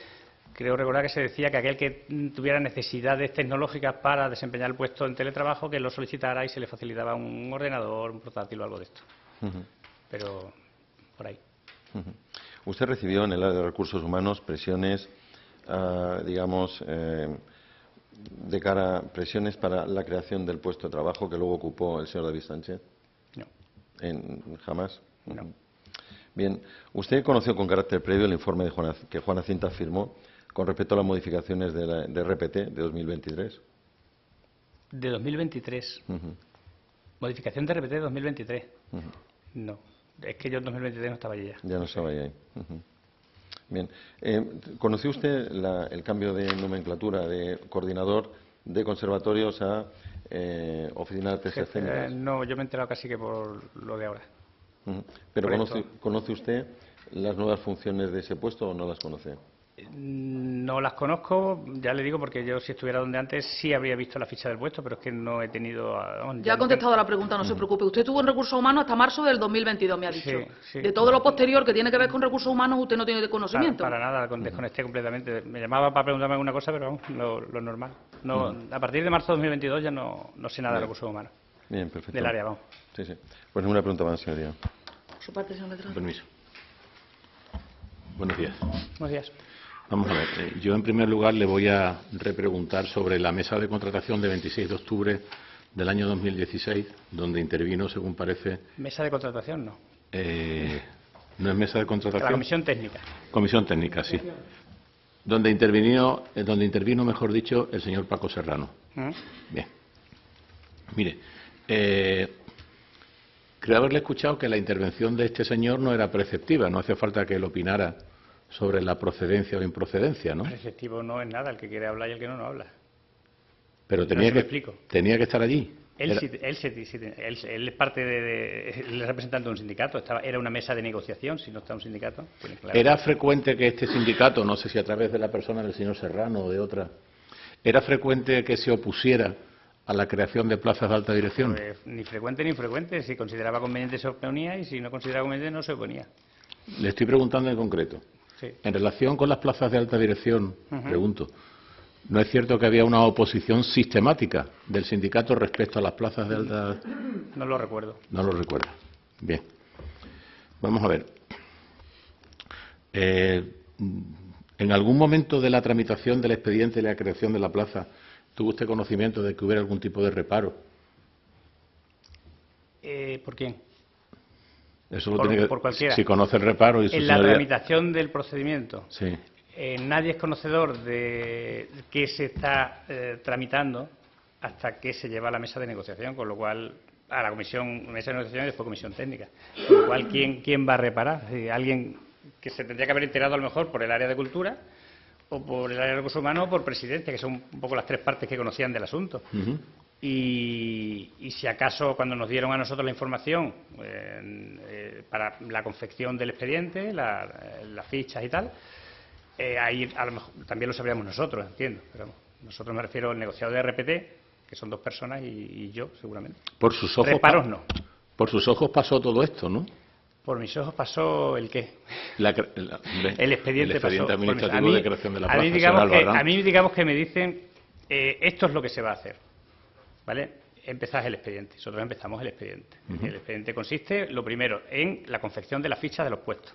creo recordar que se decía que aquel que tuviera necesidades tecnológicas para desempeñar el puesto en teletrabajo, que lo solicitara y se le facilitaba un ordenador, un portátil o algo de esto. Pero por ahí. ¿Usted recibió en el área de recursos humanos presiones, digamos, de cara a presiones para la creación del puesto de trabajo que luego ocupó el señor David Sánchez? No. ¿Jamás? No. Bien, ¿usted conoció con carácter previo el informe que Juana Cinta firmó con respecto a las modificaciones de RPT de 2023? De 2023. Modificación de RPT de 2023. No. Es que yo en 2023 no estaba allí ya. Ya no estaba ahí. Bien. ¿Conoció usted el cambio de nomenclatura de coordinador de conservatorios a oficina de artes escénicas? No, yo me he enterado casi que por lo de ahora. ¿Pero conoce usted las nuevas funciones de ese puesto o no las conoce? No las conozco, ya le digo, porque yo si estuviera donde antes sí habría visto la ficha del puesto, pero es que no he tenido... Ya ha contestado la pregunta, no se preocupe. Usted estuvo en recursos humanos hasta marzo del 2022, me ha dicho. Sí. De todo lo posterior que tiene que ver con recursos humanos, usted no tiene conocimiento. Para nada, desconecté completamente. Me llamaba para preguntarme alguna cosa, pero vamos, lo normal. No, a partir de marzo de 2022 ya no sé nada de recursos humanos. Bien, perfecto. Del área, vamos. Sí. Pues ninguna pregunta más, señoría. Por su parte, señor Letrado. Permiso. Buenos días. Buenos días. Vamos a ver, yo en primer lugar le voy a repreguntar sobre la mesa de contratación de 26 de octubre del año 2016, donde intervino, según parece... ¿Mesa de contratación? No. No es mesa de contratación. La comisión técnica. Comisión técnica, sí. Donde intervino, mejor dicho, el señor Paco Serrano. Bien. Mire, creo haberle escuchado que la intervención de este señor no era preceptiva, no hace falta que él opinara sobre la procedencia o improcedencia, ¿no? Preceptivo no es nada, el que quiere hablar y el que no habla. Pero tenía que estar allí. Él es parte el representante de un sindicato, era una mesa de negociación, si no está un sindicato. ¿Era frecuente que este sindicato, no sé si a través de la persona del señor Serrano o de otra, era frecuente que se opusiera a la creación de plazas de alta dirección? Pues, ni frecuente ni infrecuente, si consideraba conveniente se oponía y si no consideraba conveniente no se oponía. Le estoy preguntando en concreto. Sí. En relación con las plazas de alta dirección, pregunto, ¿no es cierto que había una oposición sistemática del sindicato respecto a las plazas de alta...? No lo recuerdo. No lo recuerdo. Bien. Vamos a ver. ¿En algún momento de la tramitación del expediente de la creación de la plaza tuvo usted conocimiento de que hubiera algún tipo de reparo? ¿Por quién? Eso lo tiene que... por cualquiera. Si conoce el reparo y su En la tramitación del procedimiento. Sí. Nadie es conocedor de qué se está tramitando hasta que se lleva a la mesa de negociación, con lo cual a la mesa de negociación y después comisión técnica. Con lo cual, ¿quién va a reparar? Alguien que se tendría que haber enterado a lo mejor por el área de cultura o por el área de recursos humanos o por presidencia, que son un poco las tres partes que conocían del asunto. Y si acaso cuando nos dieron a nosotros la información para la confección del expediente, las fichas y tal, ahí a lo mejor también lo sabríamos nosotros, entiendo, pero nosotros me refiero al negociado de RPT, que son dos personas y yo seguramente. Por sus ojos reparos no. Por sus ojos pasó todo esto, ¿no? Por mis ojos pasó el qué. El expediente pasó. Administrativo de creación de la plaza. A mí digamos que me dicen esto es lo que se va a hacer, ¿vale? Empezás el expediente. Nosotros empezamos el expediente. El expediente consiste, lo primero, en la confección de las fichas de los puestos.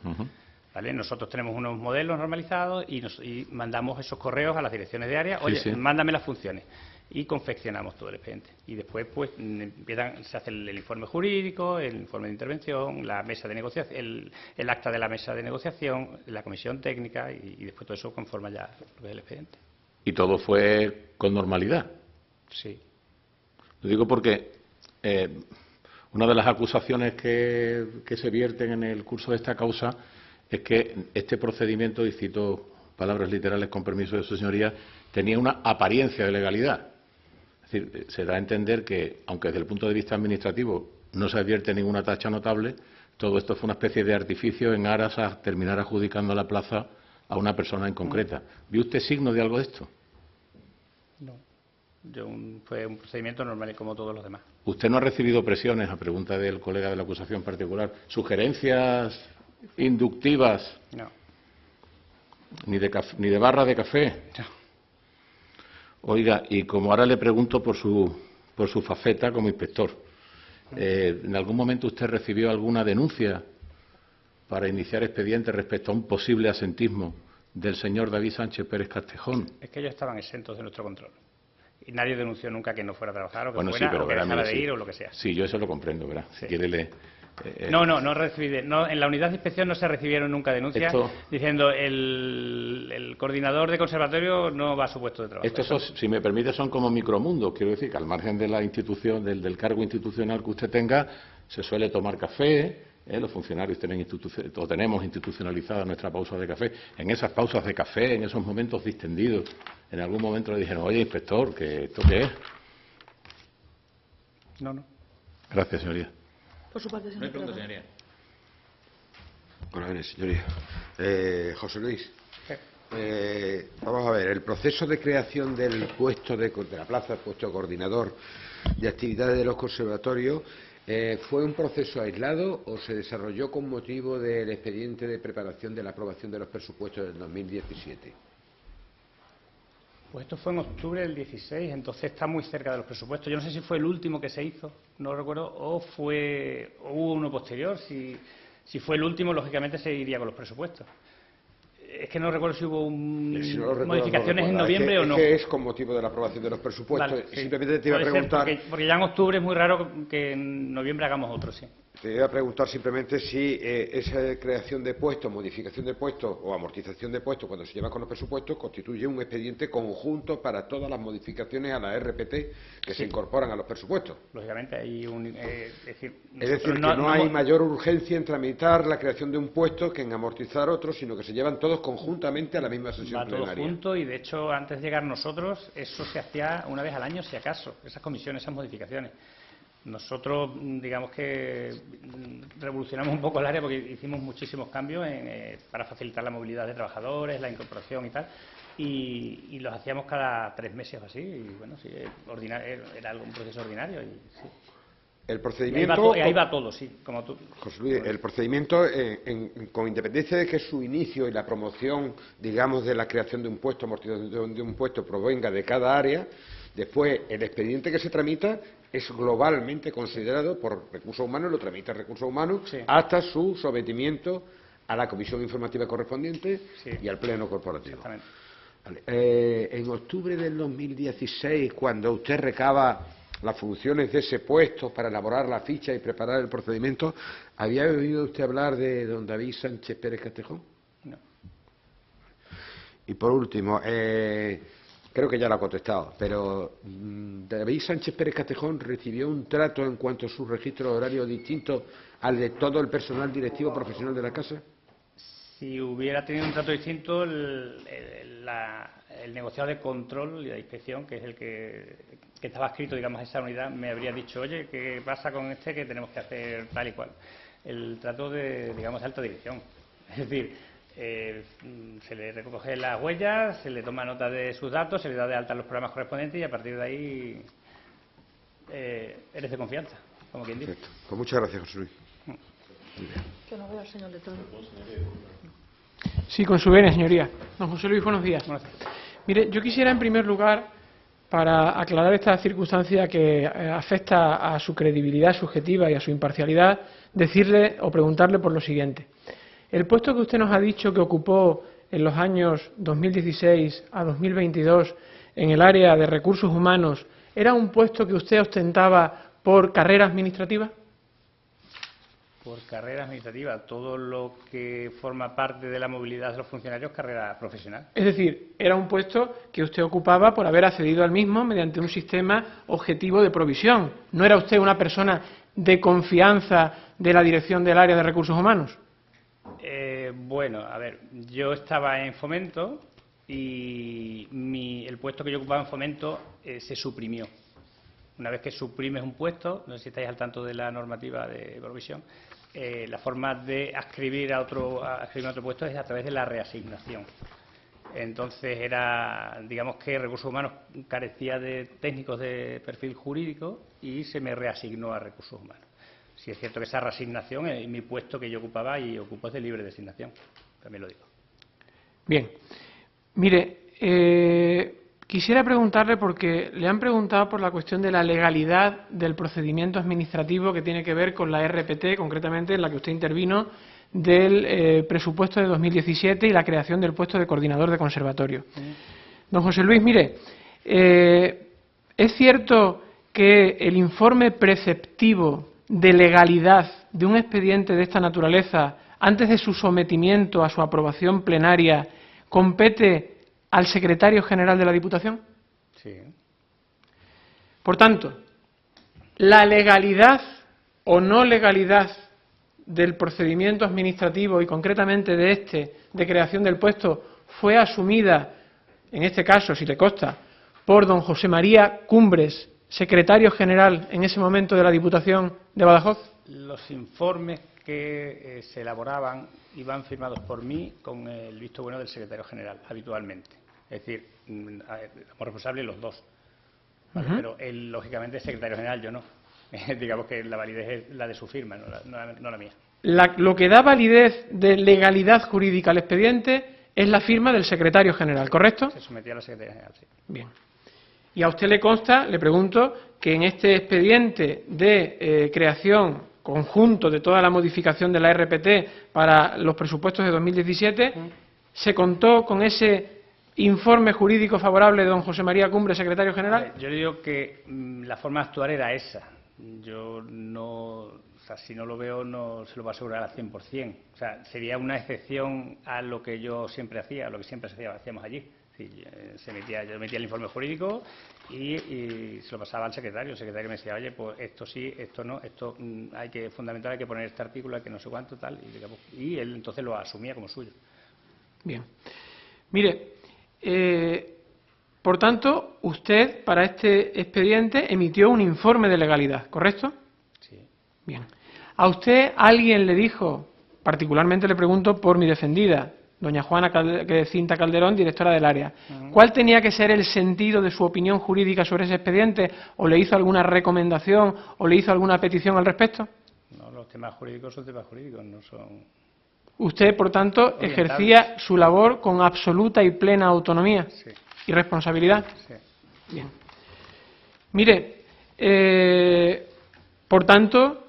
¿Vale? Nosotros tenemos unos modelos normalizados y mandamos esos correos a las direcciones de área. Oye, mándame las funciones. Y confeccionamos todo el expediente. Y después pues se hace el informe jurídico, el informe de intervención, la mesa de negociación, el acta de la mesa de negociación, la comisión técnica y después todo eso conforma ya lo que es el expediente. ¿Y todo fue con normalidad? Sí. Lo digo porque una de las acusaciones que se vierten en el curso de esta causa es que este procedimiento, y cito palabras literales con permiso de su señoría, tenía una apariencia de legalidad. Es decir, se da a entender que, aunque desde el punto de vista administrativo no se advierte ninguna tacha notable, todo esto fue una especie de artificio en aras a terminar adjudicando la plaza a una persona en concreta. ¿Vio usted signo de algo de esto? No. Fue un procedimiento normal como todos los demás. ¿Usted no ha recibido presiones, a pregunta del colega de la acusación particular, sugerencias inductivas? No. Ni de barra de café. Oiga, y como ahora le pregunto por su faceta como inspector, ¿en algún momento usted recibió alguna denuncia para iniciar expediente respecto a un posible asentismo del señor David Sánchez Pérez Castejón? Es que ellos estaban exentos de nuestro control. Y nadie denunció nunca que no fuera a trabajar o que Bueno, fuera, sí, pero o que verá, dejara mire, de sí. ir o lo que sea. Sí, yo eso lo comprendo, ¿verdad? Sí. Si quiere No recibí. No, en la unidad de inspección no se recibieron nunca denuncias diciendo el coordinador de conservatorio no va a su puesto de trabajo. Estos, si me permite, son como micromundos. Quiero decir que al margen de la institución, del cargo institucional que usted tenga, se suele tomar café. Los funcionarios tenemos institucionalizada nuestra pausa de café. En esas pausas de café, en esos momentos distendidos, en algún momento le dijeron: oye, inspector, ¿esto qué es? No. Gracias, señoría. Por su parte, señor. No hay pregunta, señoría. Bueno, a ver, señoría. José Luis. Sí. Vamos a ver, el proceso de creación del puesto de la plaza, el puesto de coordinador de actividades de los conservatorios, ¿fue un proceso aislado o se desarrolló con motivo del expediente de preparación de la aprobación de los presupuestos del 2017? Pues esto fue en octubre del 16, entonces está muy cerca de los presupuestos. Yo no sé si fue el último que se hizo, no lo recuerdo, o hubo uno posterior. Si fue el último, lógicamente se iría con los presupuestos. Es que no recuerdo si hubo Si no lo recuerdo, modificaciones en noviembre o no. Es que es con motivo de la aprobación de los presupuestos. Vale, sí. Simplemente te iba a Puede ser, preguntar... porque ya en octubre es muy raro que en noviembre hagamos otro, sí. Te iba a preguntar simplemente si esa creación de puestos, modificación de puestos o amortización de puestos cuando se lleva con los presupuestos constituye un expediente conjunto para todas las modificaciones a la RPT que se incorporan a los presupuestos. Lógicamente hay es decir, que no hay mayor urgencia en tramitar la creación de un puesto que en amortizar otro, sino que se llevan todos conjuntamente a la misma sesión plenaria. Va todo junto y de hecho antes de llegar nosotros eso se hacía una vez al año si acaso, esas comisiones, esas modificaciones. Nosotros, digamos que revolucionamos un poco el área porque hicimos muchísimos cambios para facilitar la movilidad de trabajadores, la incorporación y tal, y los hacíamos cada 3 meses o así, y bueno, sí, era un proceso ordinario. Y, sí. El procedimiento... Ahí va todo, sí, como tú. José Luis, el procedimiento, con independencia de que su inicio y la promoción, digamos, de la creación de un puesto, amortización de un puesto, provenga de cada área, después el expediente que se tramita es globalmente considerado por Recursos Humanos, lo tramita Recursos Humanos, sí, hasta su sometimiento a la comisión informativa correspondiente, sí, y al pleno corporativo. Exactamente. Vale. En octubre del 2016, cuando usted recaba las funciones de ese puesto para elaborar la ficha y preparar el procedimiento, ¿había oído usted hablar de don David Sánchez Pérez Castejón? No. Y por último, creo que ya lo ha contestado, pero ¿David Sánchez Pérez Castejón recibió un trato en cuanto a su registro horario distinto al de todo el personal directivo profesional de la casa? Si hubiera tenido un trato distinto, el negociado de control y de inspección, que es el que estaba escrito, digamos, a esa unidad, me habría dicho: oye, ¿qué pasa con este que tenemos que hacer tal y cual? El trato de, digamos, de alta dirección. Es decir, se le recoge las huellas, se le toma nota de sus datos, se le da de alta los programas correspondientes y a partir de ahí eres de confianza, como quien dice. Perfecto. Pues muchas gracias, José Luis. Que no veo al señor de todo. Sí, con su venia, señoría. Don José Luis, buenos días. Mire, yo quisiera en primer lugar, para aclarar esta circunstancia que afecta a su credibilidad subjetiva y a su imparcialidad, decirle o preguntarle por lo siguiente. El puesto que usted nos ha dicho que ocupó en los años 2016 a 2022 en el área de recursos humanos, ¿era un puesto que usted ostentaba por carrera administrativa? Por carrera administrativa, todo lo que forma parte de la movilidad de los funcionarios, carrera profesional. Es decir, era un puesto que usted ocupaba por haber accedido al mismo mediante un sistema objetivo de provisión. ¿No era usted una persona de confianza de la dirección del área de recursos humanos? Bueno, a ver, yo estaba en Fomento y el puesto que yo ocupaba en Fomento se suprimió. Una vez que suprimes un puesto, no sé si estáis al tanto de la normativa de provisión, la forma de adscribir a otro puesto es a través de la reasignación. Entonces digamos que Recursos Humanos carecía de técnicos de perfil jurídico y se me reasignó a Recursos Humanos. Sí es cierto que esa reasignación, mi puesto que yo ocupaba y ocupo es de libre designación, también lo digo. Bien. Mire, quisiera preguntarle, porque le han preguntado por la cuestión de la legalidad del procedimiento administrativo que tiene que ver con la RPT, concretamente en la que usted intervino, del presupuesto de 2017 y la creación del puesto de coordinador de conservatorio. Don José Luis, mire, es cierto que el informe preceptivo de legalidad de un expediente de esta naturaleza, antes de su sometimiento a su aprobación plenaria, compete al secretario general de la Diputación. Sí. Por tanto, la legalidad o no legalidad del procedimiento administrativo y concretamente de este de creación del puesto fue asumida, en este caso, si le consta, por don José María Cumbres, secretario general en ese momento de la Diputación de Badajoz. Los informes que se elaboraban iban firmados por mí con el visto bueno del secretario general, habitualmente. Es decir, somos responsables los dos, ¿vale? Pero él, lógicamente, es secretario general, yo no. Digamos que la validez es la de su firma, no la mía. Lo que da validez de legalidad jurídica al expediente es la firma del secretario general, ¿correcto? Se sometía a la secretaria general, sí. Bien. Y a usted le consta, le pregunto, que en este expediente de creación conjunto de toda la modificación de la RPT para los presupuestos de 2017, se contó con ese informe jurídico favorable de don José María Cumbres, secretario general. Yo le digo que la forma de actuar era esa. Yo no, o sea, si no lo veo, no se lo va a asegurar al 100%. O sea, sería una excepción a lo que yo siempre hacía, a lo que siempre hacíamos allí. Yo emitía el informe jurídico y se lo pasaba al secretario. El secretario me decía, oye, pues esto sí, esto no, esto hay que fundamental, hay que poner este artículo, hay que no sé cuánto, tal. Y él entonces lo asumía como suyo. Bien. Mire, por tanto, usted para este expediente emitió un informe de legalidad, ¿correcto? Sí. Bien. ¿A usted alguien le dijo, particularmente le pregunto por mi defendida, doña Juana Cinta Calderón, directora del área, cuál tenía que ser el sentido de su opinión jurídica sobre ese expediente? ¿O le hizo alguna recomendación o le hizo alguna petición al respecto? No, los temas jurídicos son temas jurídicos, no son... Usted, por tanto, ejercía su labor con absoluta y plena autonomía. Sí. ¿Y responsabilidad? Sí. Bien. Mire, por tanto...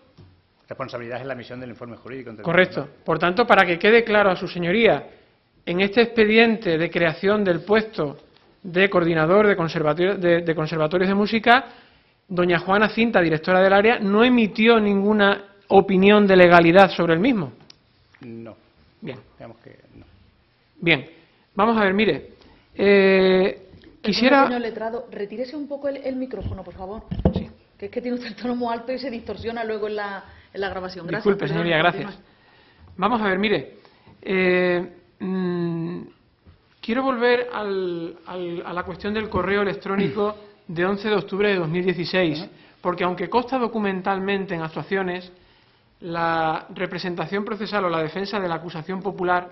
Responsabilidad es la emisión del informe jurídico. Correcto. Por tanto, para que quede claro a su señoría, en este expediente de creación del puesto de coordinador de conservatorios de música, doña Juana Cinta, directora del área, no emitió ninguna opinión de legalidad sobre el mismo. No. Bien. Digamos que no. Bien. Vamos a ver, mire. Quisiera... Señor letrado, retírese un poco el micrófono, por favor. Sí. Que es que tiene usted el tono muy alto y se distorsiona luego en la grabación. Gracias. Disculpe, señoría, gracias. Vamos a ver, mire. Quiero volver a la cuestión del correo electrónico de 11 de octubre de 2016, porque aunque consta documentalmente en actuaciones, la representación procesal o la defensa de la acusación popular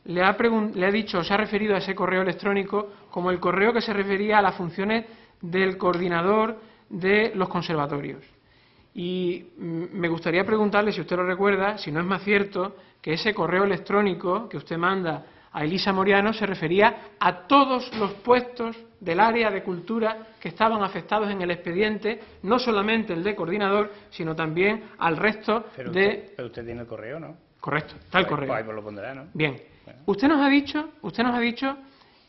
le ha dicho, se ha referido a ese correo electrónico como el correo que se refería a las funciones del coordinador de los conservatorios. Y me gustaría preguntarle, si usted lo recuerda, si no es más cierto que ese correo electrónico que usted manda a Elisa Moriano se refería a todos los puestos del área de cultura que estaban afectados en el expediente, no solamente el de coordinador, sino también al resto pero usted tiene el correo, ¿no? Correcto, está el correo. Ahí lo pondrá, ¿no? Bien. Bueno. Usted nos ha dicho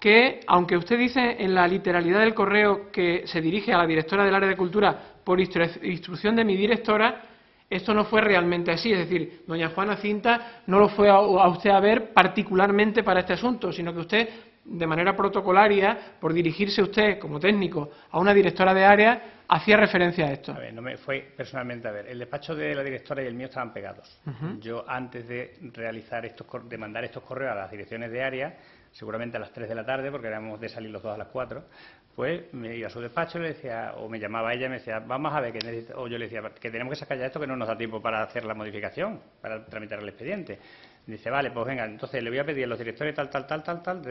que, aunque usted dice en la literalidad del correo que se dirige a la directora del área de cultura por instrucción de mi directora, esto no fue realmente así. Es decir, doña Juana Cinta no lo fue a usted a ver particularmente para este asunto, sino que usted, de manera protocolaria, por dirigirse usted como técnico a una directora de área, hacía referencia a esto. A ver, no me fue personalmente a ver. El despacho de la directora y el mío estaban pegados. Yo, antes de de mandar estos correos a las direcciones de área, seguramente a las 3 de la tarde, porque éramos de salir los dos a las 4, pues me iba a su despacho y le decía, o me llamaba ella y me decía, vamos a ver, o yo le decía, que tenemos que sacar ya esto, que no nos da tiempo para hacer la modificación, para tramitar el expediente. Y dice, vale, pues venga, entonces le voy a pedir a los directores tal,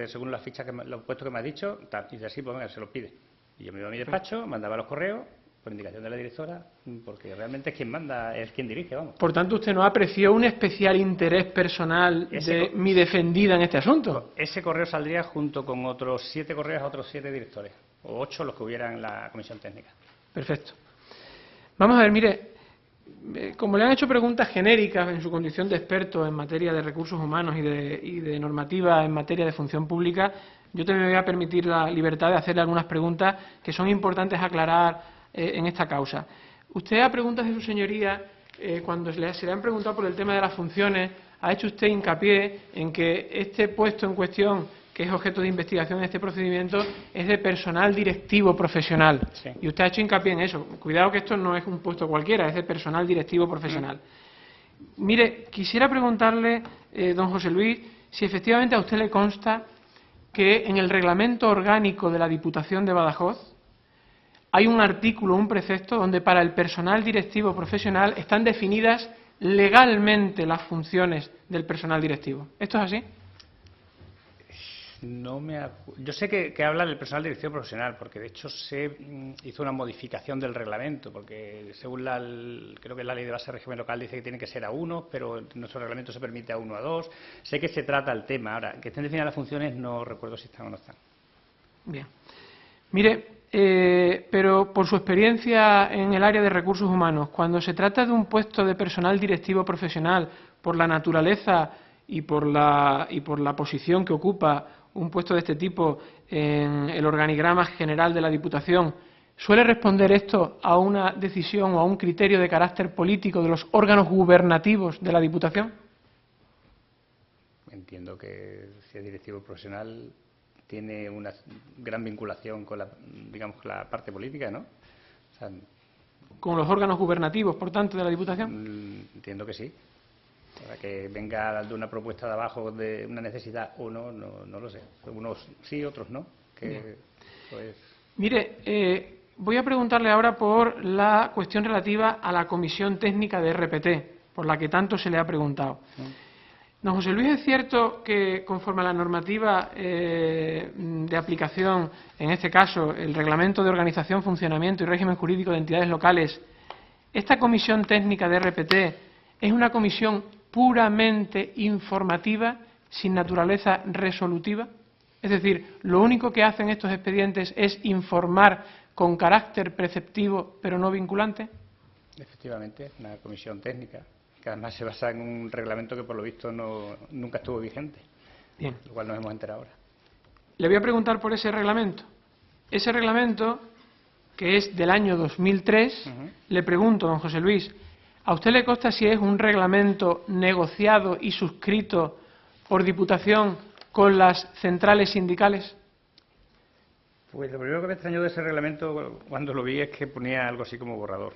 según las fichas, los puestos que me ha dicho, tal. Y dice, así, pues venga, se los pide. Y yo me iba a mi despacho, mandaba los correos por indicación de la directora, porque realmente es quien manda, es quien dirige, vamos. Por tanto, usted no apreció un especial interés personal de mi defendida en este asunto. Ese correo saldría junto con otros 7 correos a otros 7 directores, o 8 los que hubieran en la comisión técnica. Perfecto. Vamos a ver, mire, como le han hecho preguntas genéricas en su condición de experto en materia de recursos humanos y de normativa en materia de función pública, yo también me voy a permitir la libertad de hacerle algunas preguntas que son importantes aclarar en esta causa. Usted, a preguntas de su señoría, cuando se le han preguntado por el tema de las funciones, ha hecho usted hincapié en que este puesto en cuestión, que es objeto de investigación en este procedimiento, es de personal directivo profesional. Sí. Y usted ha hecho hincapié en eso. Cuidado que esto no es un puesto cualquiera, es de personal directivo profesional. Mire, quisiera preguntarle, don José Luis, si efectivamente a usted le consta que en el reglamento orgánico de la Diputación de Badajoz hay un artículo, un precepto, donde para el personal directivo profesional están definidas legalmente las funciones del personal directivo. ¿Esto es así? Yo sé que habla del personal directivo profesional, porque de hecho se hizo una modificación del reglamento, porque según creo que la ley de base de régimen local dice que tiene que ser A1, pero en nuestro reglamento se permite A1, A2. Sé que se trata el tema. Ahora, que estén definidas las funciones, no recuerdo si están o no están. Bien. Mire, pero por su experiencia en el área de recursos humanos, cuando se trata de un puesto de personal directivo profesional, por la naturaleza y por la posición que ocupa un puesto de este tipo en el organigrama general de la Diputación, ¿suele responder esto a una decisión o a un criterio de carácter político de los órganos gubernativos de la Diputación? Entiendo que si es directivo profesional tiene una gran vinculación con la parte política, ¿no? O sea, ¿con los órganos gubernativos, por tanto, de la Diputación? Entiendo que sí. Para que venga de una propuesta de abajo de una necesidad o no lo sé. Unos sí, otros no. Pues... Mire, voy a preguntarle ahora por la cuestión relativa a la comisión técnica de RPT, por la que tanto se le ha preguntado. Don José Luis, ¿es cierto que conforme a la normativa de aplicación, en este caso el Reglamento de Organización, Funcionamiento y Régimen Jurídico de Entidades Locales, esta comisión técnica de RPT es una comisión puramente informativa, sin naturaleza resolutiva? Es decir, lo único que hacen estos expedientes es informar con carácter preceptivo, pero no vinculante. Efectivamente, una comisión técnica, que además se basa en un reglamento que por lo visto nunca estuvo vigente. Bien. Lo cual nos hemos enterado ahora. Le voy a preguntar por ese reglamento. Ese reglamento, que es del año 2003, le pregunto, don José Luis, ¿a usted le consta si es un reglamento negociado y suscrito por Diputación con las centrales sindicales? Pues lo primero que me extrañó de ese reglamento cuando lo vi es que ponía algo así como borrador.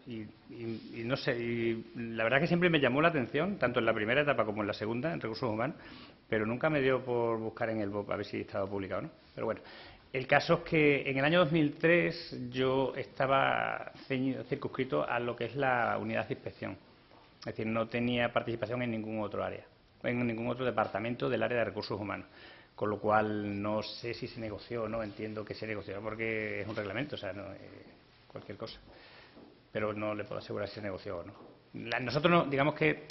Y no sé, y la verdad que siempre me llamó la atención, tanto en la primera etapa como en la segunda, en recursos humanos, pero nunca me dio por buscar en el BOP a ver si estaba publicado o no. Pero bueno, el caso es que en el año 2003 yo estaba circunscrito a lo que es la unidad de inspección. Es decir, no tenía participación en ningún otro área, en ningún otro departamento del área de recursos humanos. Con lo cual no sé si se negoció o no, entiendo que se negoció porque es un reglamento, o sea, no cualquier cosa. Pero no le puedo asegurar si se negoció o no. Nosotros digamos que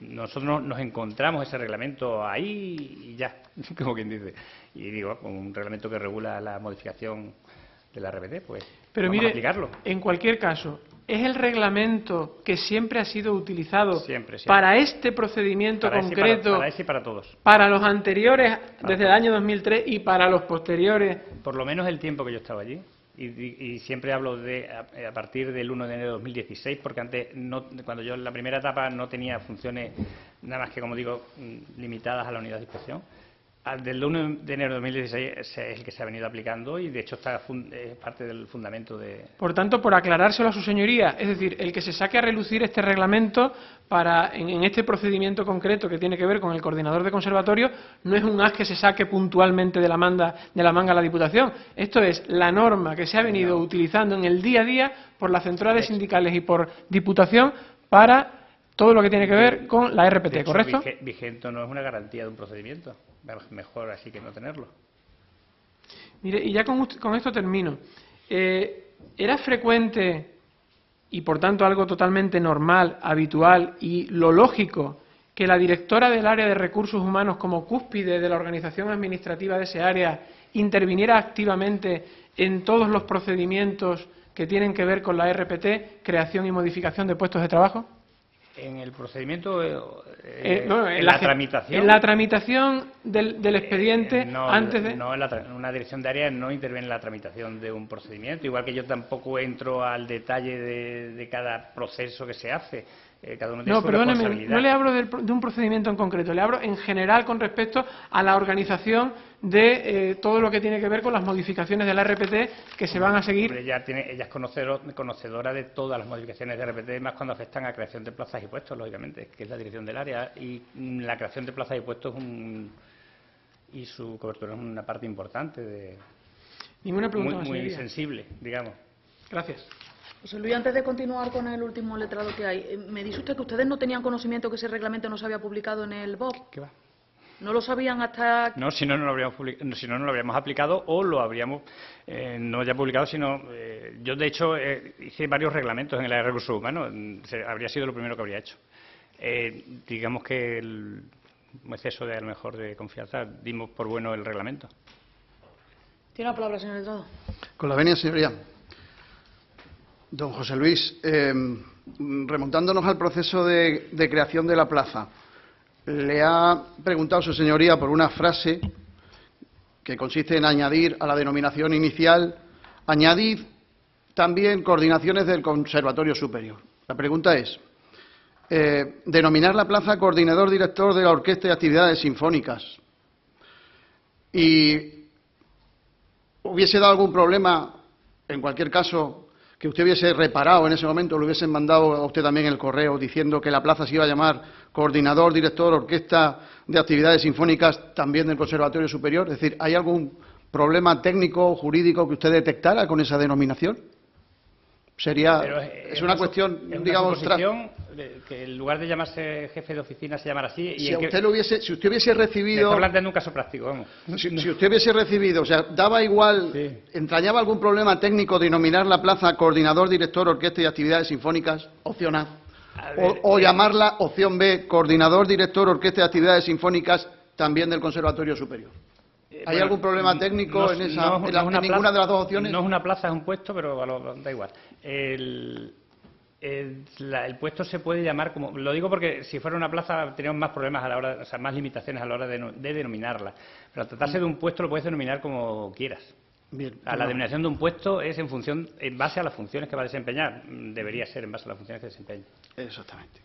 nosotros nos encontramos ese reglamento ahí y ya, como quien dice. Y digo, con un reglamento que regula la modificación de la RPT, pues pero vamos mire, a aplicarlo. En cualquier caso, ¿es el reglamento que siempre ha sido utilizado siempre. para este procedimiento concreto, para ese y para todos? Para los anteriores, desde el año 2003, y para los posteriores? Por lo menos el tiempo que yo estaba allí. Y siempre hablo a partir del 1 de enero de 2016, porque antes, cuando yo en la primera etapa no tenía funciones nada más que, como digo, limitadas a la unidad de inspección. Del 1 de enero de 2016 es el que se ha venido aplicando y, de hecho, es parte del fundamento de... Por tanto, por aclarárselo a su señoría, es decir, el que se saque a relucir este reglamento en este procedimiento concreto que tiene que ver con el coordinador de conservatorio, no es un as que se saque puntualmente de la manga a la Diputación. Esto es la norma que se ha venido utilizando en el día a día por las centrales sindicales y por Diputación para todo lo que tiene que ver con la RPT, de hecho, ¿correcto? Vigente no es una garantía de un procedimiento. Mejor así que no tenerlo. Mire, y ya con esto termino. ¿era frecuente y, por tanto, algo totalmente normal, habitual y lo lógico que la directora del área de recursos humanos, como cúspide de la organización administrativa de ese área, interviniera activamente en todos los procedimientos que tienen que ver con la RPT, creación y modificación de puestos de trabajo? En el procedimiento, en la tramitación. En la tramitación del expediente, antes de... No, una dirección de área no interviene en la tramitación de un procedimiento, igual que yo tampoco entro al detalle de cada proceso que se hace. Cada uno tiene su responsabilidad. No le hablo de un procedimiento en concreto, le hablo en general con respecto a la organización de todo lo que tiene que ver con las modificaciones de la RPT que se van a seguir. Ella es conocedora de todas las modificaciones de RPT, más cuando afectan a creación de plazas y puestos, lógicamente, que es la dirección del área, y la creación de plazas y puestos y su cobertura es una parte importante de... Ninguna pregunta más, muy sensible, digamos. Gracias. José Luis, antes de continuar con el último letrado que hay, me dice usted que ustedes no tenían conocimiento que ese reglamento no se había publicado en el BOP. ¿Qué va? ¿No lo sabían hasta...? No, si no, no lo habríamos aplicado o lo habríamos no ya publicado, sino... yo, de hecho, hice varios reglamentos en el área de recursos humanos. Habría sido lo primero que habría hecho. Digamos que el exceso de, a lo mejor, de confianza, dimos por bueno el reglamento. Tiene la palabra, señor letrado. Con la venia, señoría. Don José Luis, remontándonos al proceso de creación de la plaza, le ha preguntado su señoría por una frase que consiste en añadir a la denominación inicial, añadir también coordinaciones del Conservatorio Superior. La pregunta es, denominar la plaza coordinador director de la Orquesta de Actividades Sinfónicas, y hubiese dado algún problema, en cualquier caso, que usted hubiese reparado en ese momento, le hubiesen mandado a usted también el correo diciendo que la plaza se iba a llamar coordinador, director, orquesta de actividades sinfónicas también del Conservatorio Superior. Es decir, ¿hay algún problema técnico o jurídico que usted detectara con esa denominación? Es una cuestión, digamos, que en lugar de llamarse jefe de oficina se llamara así. Si usted hubiese recibido... Está planteando un caso práctico, vamos. Si usted hubiese recibido, o sea, daba igual, sí. ¿Entrañaba algún problema técnico de denominar la plaza coordinador, director, orquesta y actividades sinfónicas? Opción A. O llamarla, opción B, coordinador, director, orquesta y actividades sinfónicas también del Conservatorio Superior. ¿Hay algún problema técnico en ninguna de las dos opciones? No es una plaza, es un puesto, pero da igual. El puesto se puede llamar como... Lo digo porque si fuera una plaza tenemos más problemas a la hora, o sea, más limitaciones a la hora de denominarla. Pero al tratarse de un puesto lo puedes denominar como quieras. Bien, la denominación de un puesto es en base a las funciones que va a desempeñar. Debería ser en base a las funciones que desempeña. Exactamente.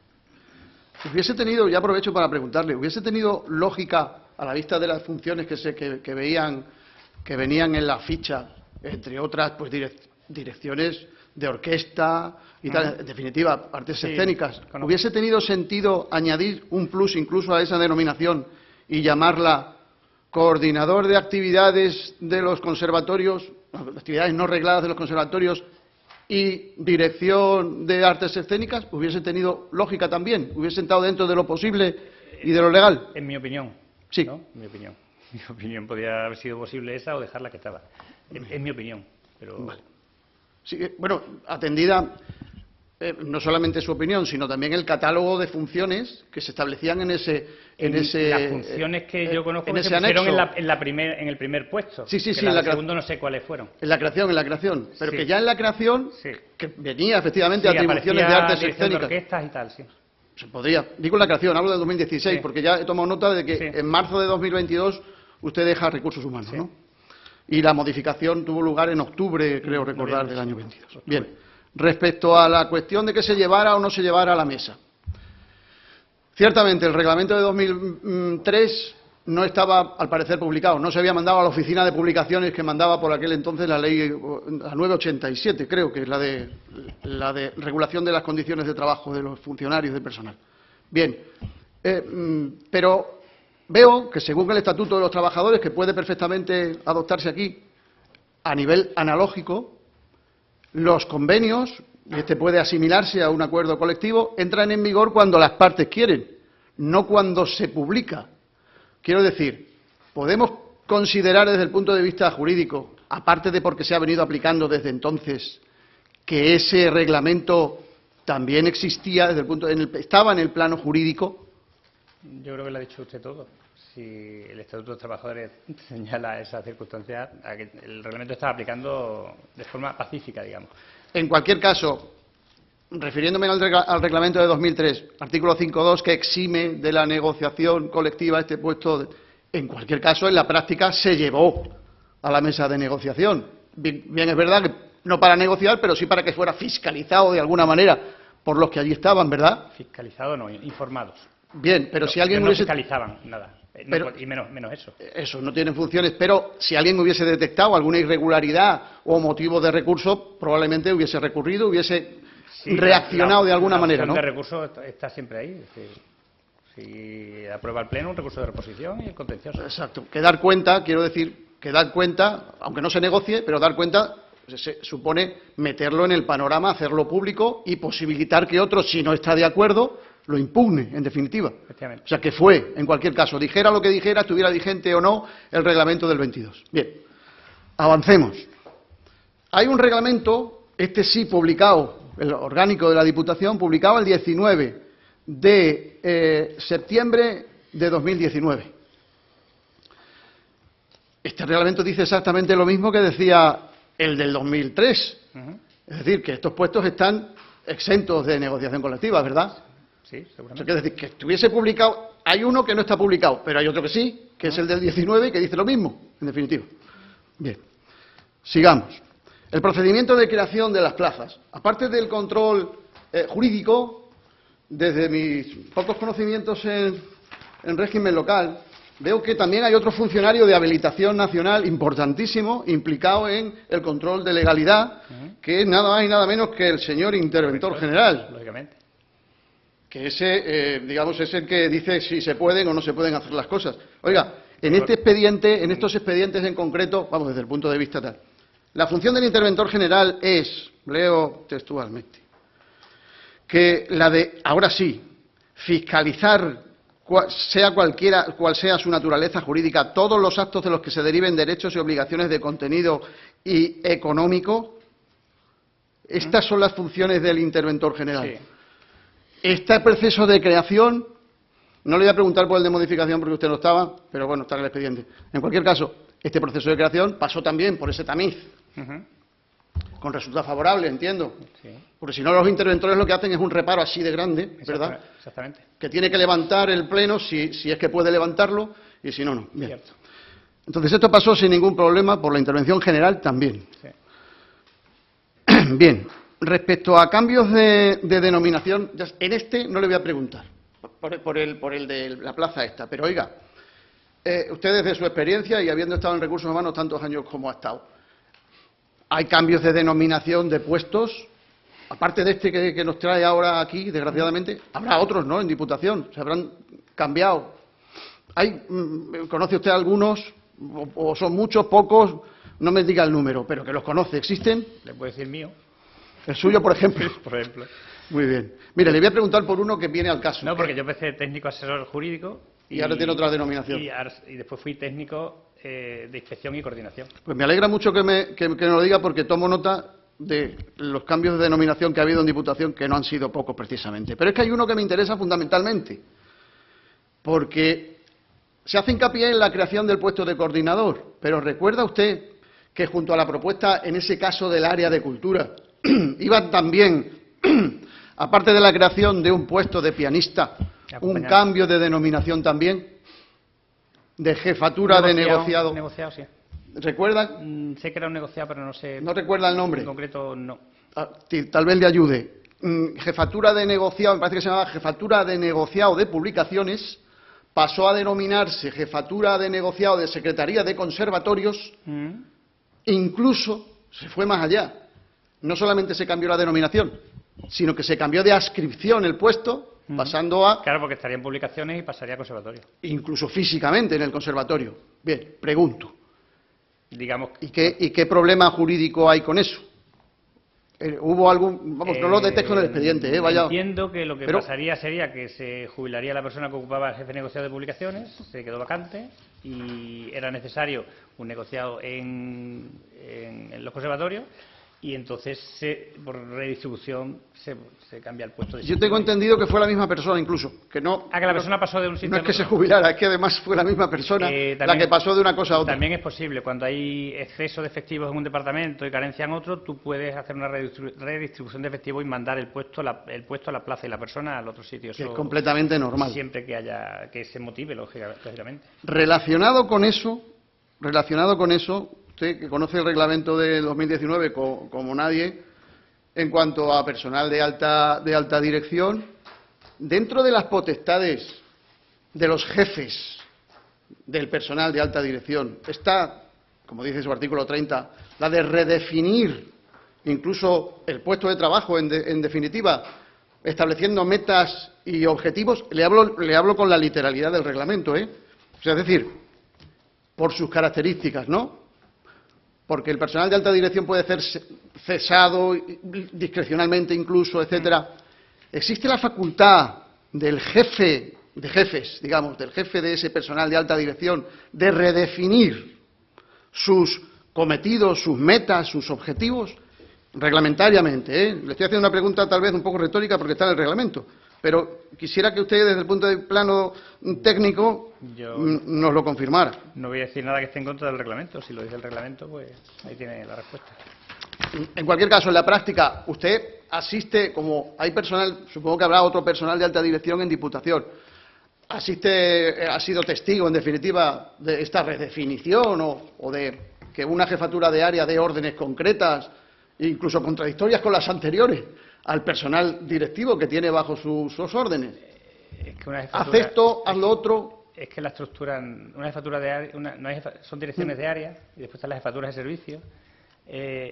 Hubiese tenido, ya aprovecho para preguntarle, ¿hubiese tenido lógica, a la vista de las funciones que venían en la ficha, entre otras, pues direcciones de orquesta y tal, en definitiva, artes escénicas, ¿hubiese tenido sentido añadir un plus incluso a esa denominación y llamarla coordinador de actividades de los conservatorios, actividades no regladas de los conservatorios y dirección de artes escénicas? ¿Hubiese tenido lógica también? ¿Hubiese estado dentro de lo posible y de lo legal? En mi opinión. Sí. ¿No? En mi opinión. En mi opinión podría haber sido posible esa o dejarla que estaba. En mi opinión. Pero... Vale. Sí, bueno, atendida no solamente su opinión, sino también el catálogo de funciones que se establecían en ese las funciones que yo conozco que se pusieron en el primer puesto. Sí, en el segundo no sé cuáles fueron. En la creación. Pero sí. Que ya en la creación, sí. Que venía efectivamente atribuciones de artes escénicas. De orquestas y tal, sí. Se podría. Digo la creación, hablo del 2016, sí. Porque ya he tomado nota de que en marzo de 2022 usted deja recursos humanos, sí. ¿No? Y la modificación tuvo lugar en octubre, creo recordar, del año 22. Bien. Respecto a la cuestión de que se llevara o no se llevara a la mesa. Ciertamente, el reglamento de 2003 no estaba, al parecer, publicado. No se había mandado a la oficina de publicaciones que mandaba por aquel entonces la ley, la 987, creo que es la de regulación de las condiciones de trabajo de los funcionarios de personal. Bien, pero veo que según el Estatuto de los Trabajadores, que puede perfectamente adoptarse aquí a nivel analógico, los convenios, y este puede asimilarse a un acuerdo colectivo, entran en vigor cuando las partes quieren, no cuando se publica. Quiero decir, podemos considerar desde el punto de vista jurídico, aparte de porque se ha venido aplicando desde entonces, que ese reglamento también existía desde el punto estaba en el plano jurídico? Yo creo que lo ha dicho usted todo. Si el Estatuto de los Trabajadores señala esa circunstancia, el reglamento está aplicando de forma pacífica, digamos. En cualquier caso, refiriéndome al reglamento de 2003, artículo 5.2, que exime de la negociación colectiva este puesto, en cualquier caso, en la práctica se llevó a la mesa de negociación. Bien es verdad que no para negociar, pero sí para que fuera fiscalizado de alguna manera por los que allí estaban, ¿verdad? Fiscalizado no, informados. Bien, pero si alguien no hubiese... fiscalizaban nada. Pero, y menos eso. Eso, no tienen funciones, pero si alguien hubiese detectado alguna irregularidad o motivo de recurso, probablemente hubiese recurrido, hubiese reaccionado de alguna manera, ¿no? La opción de recurso está siempre ahí. Es decir, si aprueba el Pleno, un recurso de reposición y el contencioso. Exacto. Que dar cuenta, quiero decir, que dar cuenta, aunque no se negocie, pero dar cuenta se supone meterlo en el panorama, hacerlo público y posibilitar que otro, si no está de acuerdo, lo impugne, en definitiva. O sea, que fue, en cualquier caso, dijera lo que dijera, estuviera vigente o no el reglamento del 22. Bien, avancemos. Hay un reglamento, este sí publicado, el orgánico de la Diputación, publicado el 19 de septiembre de 2019. Este reglamento dice exactamente lo mismo que decía el del 2003. Es decir, que estos puestos están exentos de negociación colectiva, ¿verdad? Sí, seguramente. O sea, es decir, que estuviese publicado, hay uno que no está publicado, pero hay otro que sí, que es el del 19, que dice lo mismo, en definitiva. Bien, sigamos. El procedimiento de creación de las plazas. Aparte del control jurídico, desde mis pocos conocimientos en régimen local, veo que también hay otro funcionario de habilitación nacional importantísimo implicado en el control de legalidad, que es nada más y nada menos que el señor interventor general. Lógicamente. Que ese, digamos, es el que dice si se pueden o no se pueden hacer las cosas. Oiga, en este expediente, en estos expedientes en concreto, vamos, desde el punto de vista tal, la función del interventor general es, leo textualmente, que la de, ahora sí, fiscalizar, cual sea su naturaleza jurídica, todos los actos de los que se deriven derechos y obligaciones de contenido y económico. Estas son las funciones del interventor general. Sí. Este proceso de creación, no le voy a preguntar por el de modificación porque usted no estaba, pero bueno, está en el expediente. En cualquier caso, este proceso de creación pasó también por ese tamiz, con resultado favorable, entiendo. Sí. Porque si no, los interventores lo que hacen es un reparo así de grande, ¿verdad? Exactamente. Que tiene que levantar el Pleno si es que puede levantarlo, y si no, no. Bien. Cierto. Entonces, esto pasó sin ningún problema por la intervención general también. Sí. Bien. Respecto a cambios de denominación, en este no le voy a preguntar, por el de la plaza esta, pero oiga, usted desde su experiencia y habiendo estado en recursos humanos tantos años como ha estado, ¿hay cambios de denominación de puestos? Aparte de este que nos trae ahora aquí, desgraciadamente, habrá otros, ¿no?, en Diputación, se habrán cambiado. ¿Conoce usted algunos, o son muchos, pocos? No me diga el número, pero que los conoce, ¿existen? Le puedo decir mío. ¿El suyo, por ejemplo? Por ejemplo. Muy bien. Mire, le voy a preguntar por uno que viene al caso. No, porque yo empecé técnico asesor jurídico. Y ahora tiene otra denominación. Y después fui técnico de inspección y coordinación. Pues me alegra mucho que me lo diga porque tomo nota de los cambios de denominación que ha habido en Diputación, que no han sido pocos precisamente. Pero es que hay uno que me interesa fundamentalmente, porque se hace hincapié en la creación del puesto de coordinador. Pero ¿recuerda usted que junto a la propuesta, en ese caso del área de cultura, iban también, aparte de la creación de un puesto de pianista, un cambio de denominación también, de jefatura de negociado? Negociado, sí. ¿Recuerda? Sé que era un negociado, pero no sé. ¿No recuerda el nombre? En concreto, no. Tal vez le ayude. Jefatura de negociado, me parece que se llamaba jefatura de negociado de publicaciones, pasó a denominarse jefatura de negociado de Secretaría de Conservatorios, incluso se fue más allá. No solamente se cambió la denominación, sino que se cambió de adscripción el puesto, pasando a... Claro, porque estaría en publicaciones y pasaría a conservatorio. Incluso físicamente en el conservatorio. Bien, pregunto. Digamos... ¿Y qué problema jurídico hay con eso? ¿Hubo algún...? Vamos, no lo detecto en el expediente, vaya... Entiendo que lo que pasaría sería que se jubilaría la persona que ocupaba el jefe negociado de publicaciones, se quedó vacante, y era necesario un negociado en los conservatorios, y entonces por redistribución se cambia el puesto de sitio. Yo tengo entendido que fue la misma persona incluso, que no... Que la persona pasó de un sitio no a es que otro. se jubilara, es que además fue la misma persona la que pasó de una cosa a otra. También es posible, cuando hay exceso de efectivos en un departamento y carencia en otro, tú puedes hacer una redistribución de efectivos y mandar el puesto a la plaza y la persona al otro sitio. Que es completamente normal. Siempre que se motive, lógicamente. Relacionado con eso, usted que conoce el reglamento de 2019 como nadie, en cuanto a personal de alta dirección, dentro de las potestades de los jefes del personal de alta dirección está, como dice su artículo 30, la de redefinir incluso el puesto de trabajo, en definitiva, estableciendo metas y objetivos. Le hablo con la literalidad del reglamento, ¿eh? O sea, es decir, por sus características, ¿no? Porque el personal de alta dirección puede ser cesado discrecionalmente incluso, etcétera. Existe la facultad del jefe de jefes, digamos, del jefe de ese personal de alta dirección, de redefinir sus cometidos, sus metas, sus objetivos, reglamentariamente, ¿eh? Le estoy haciendo una pregunta tal vez un poco retórica porque está en el reglamento, pero quisiera que usted, desde el punto de plano técnico, nos lo confirmara. No voy a decir nada que esté en contra del reglamento. Si lo dice el reglamento, pues ahí tiene la respuesta. En cualquier caso, en la práctica, usted asiste, como hay personal, supongo que habrá otro personal de alta dirección en Diputación, ha sido testigo, en definitiva, de esta redefinición o de que una jefatura de área dé órdenes concretas, incluso contradictorias con las anteriores, al personal directivo que tiene bajo sus órdenes. Es que haz esto, haz lo otro. Es que la estructura, una jefatura de área, son direcciones de área y después están las jefaturas de servicio.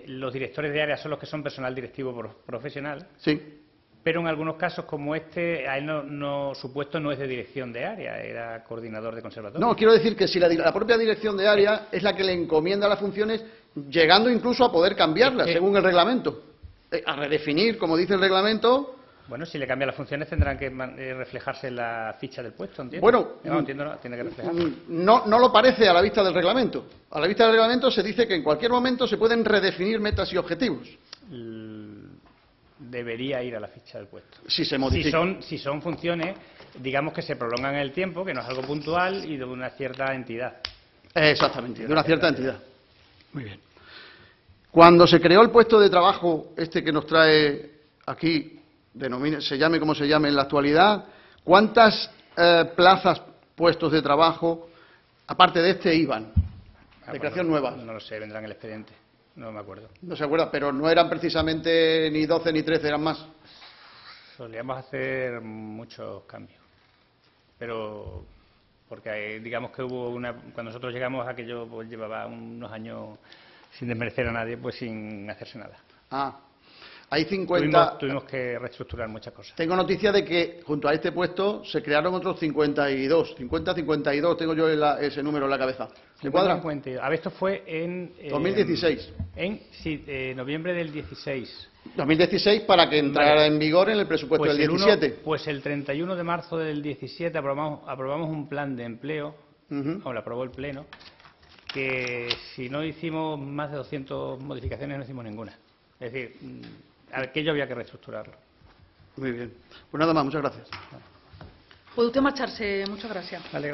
Los directores de área son los que son personal directivo profesional. Sí. Pero en algunos casos como este, a él su puesto no es de dirección de área, era coordinador de conservatorio. No, quiero decir que si la propia dirección de área es la que le encomienda las funciones, llegando incluso a poder cambiarlas según el reglamento, a redefinir, como dice el reglamento. Bueno, si le cambia las funciones tendrán que reflejarse en la ficha del puesto, ¿entiendes? Bueno, entiendo, tiene que reflejarse. No lo parece a la vista del reglamento. A la vista del reglamento se dice que en cualquier momento se pueden redefinir metas y objetivos. Debería ir a la ficha del puesto. Si se modifica. Si son funciones, digamos, que se prolongan en el tiempo, que no es algo puntual y de una cierta entidad. Exactamente, de una cierta entidad. Muy bien. Cuando se creó el puesto de trabajo, que nos trae aquí, se llame como se llame en la actualidad, ¿cuántas plazas, puestos de trabajo, aparte de iban? De creación nueva. No lo sé, vendrá en el expediente. No me acuerdo. No se acuerda, pero no eran precisamente ni 12 ni 13, eran más. Solíamos hacer muchos cambios. Pero, porque digamos que hubo cuando nosotros llegamos, aquello pues llevaba unos años, sin desmerecer a nadie, pues sin hacerse nada. Hay 50... Tuvimos que reestructurar muchas cosas. Tengo noticia de que junto a este puesto se crearon otros 52. 52, tengo yo ese número en la cabeza. ¿Se cuadra? 52. A ver, esto fue en... 2016. Noviembre del 16. 2016 para que entrara en vigor en el presupuesto del 17. Pues el 31 de marzo del 17 aprobamos un plan de empleo, o lo aprobó el Pleno, que si no hicimos más de 200 modificaciones no hicimos ninguna. Es decir, aquello había que reestructurarlo. Muy bien. Pues nada más, muchas gracias. ¿Puede usted marcharse? Muchas gracias. Vale.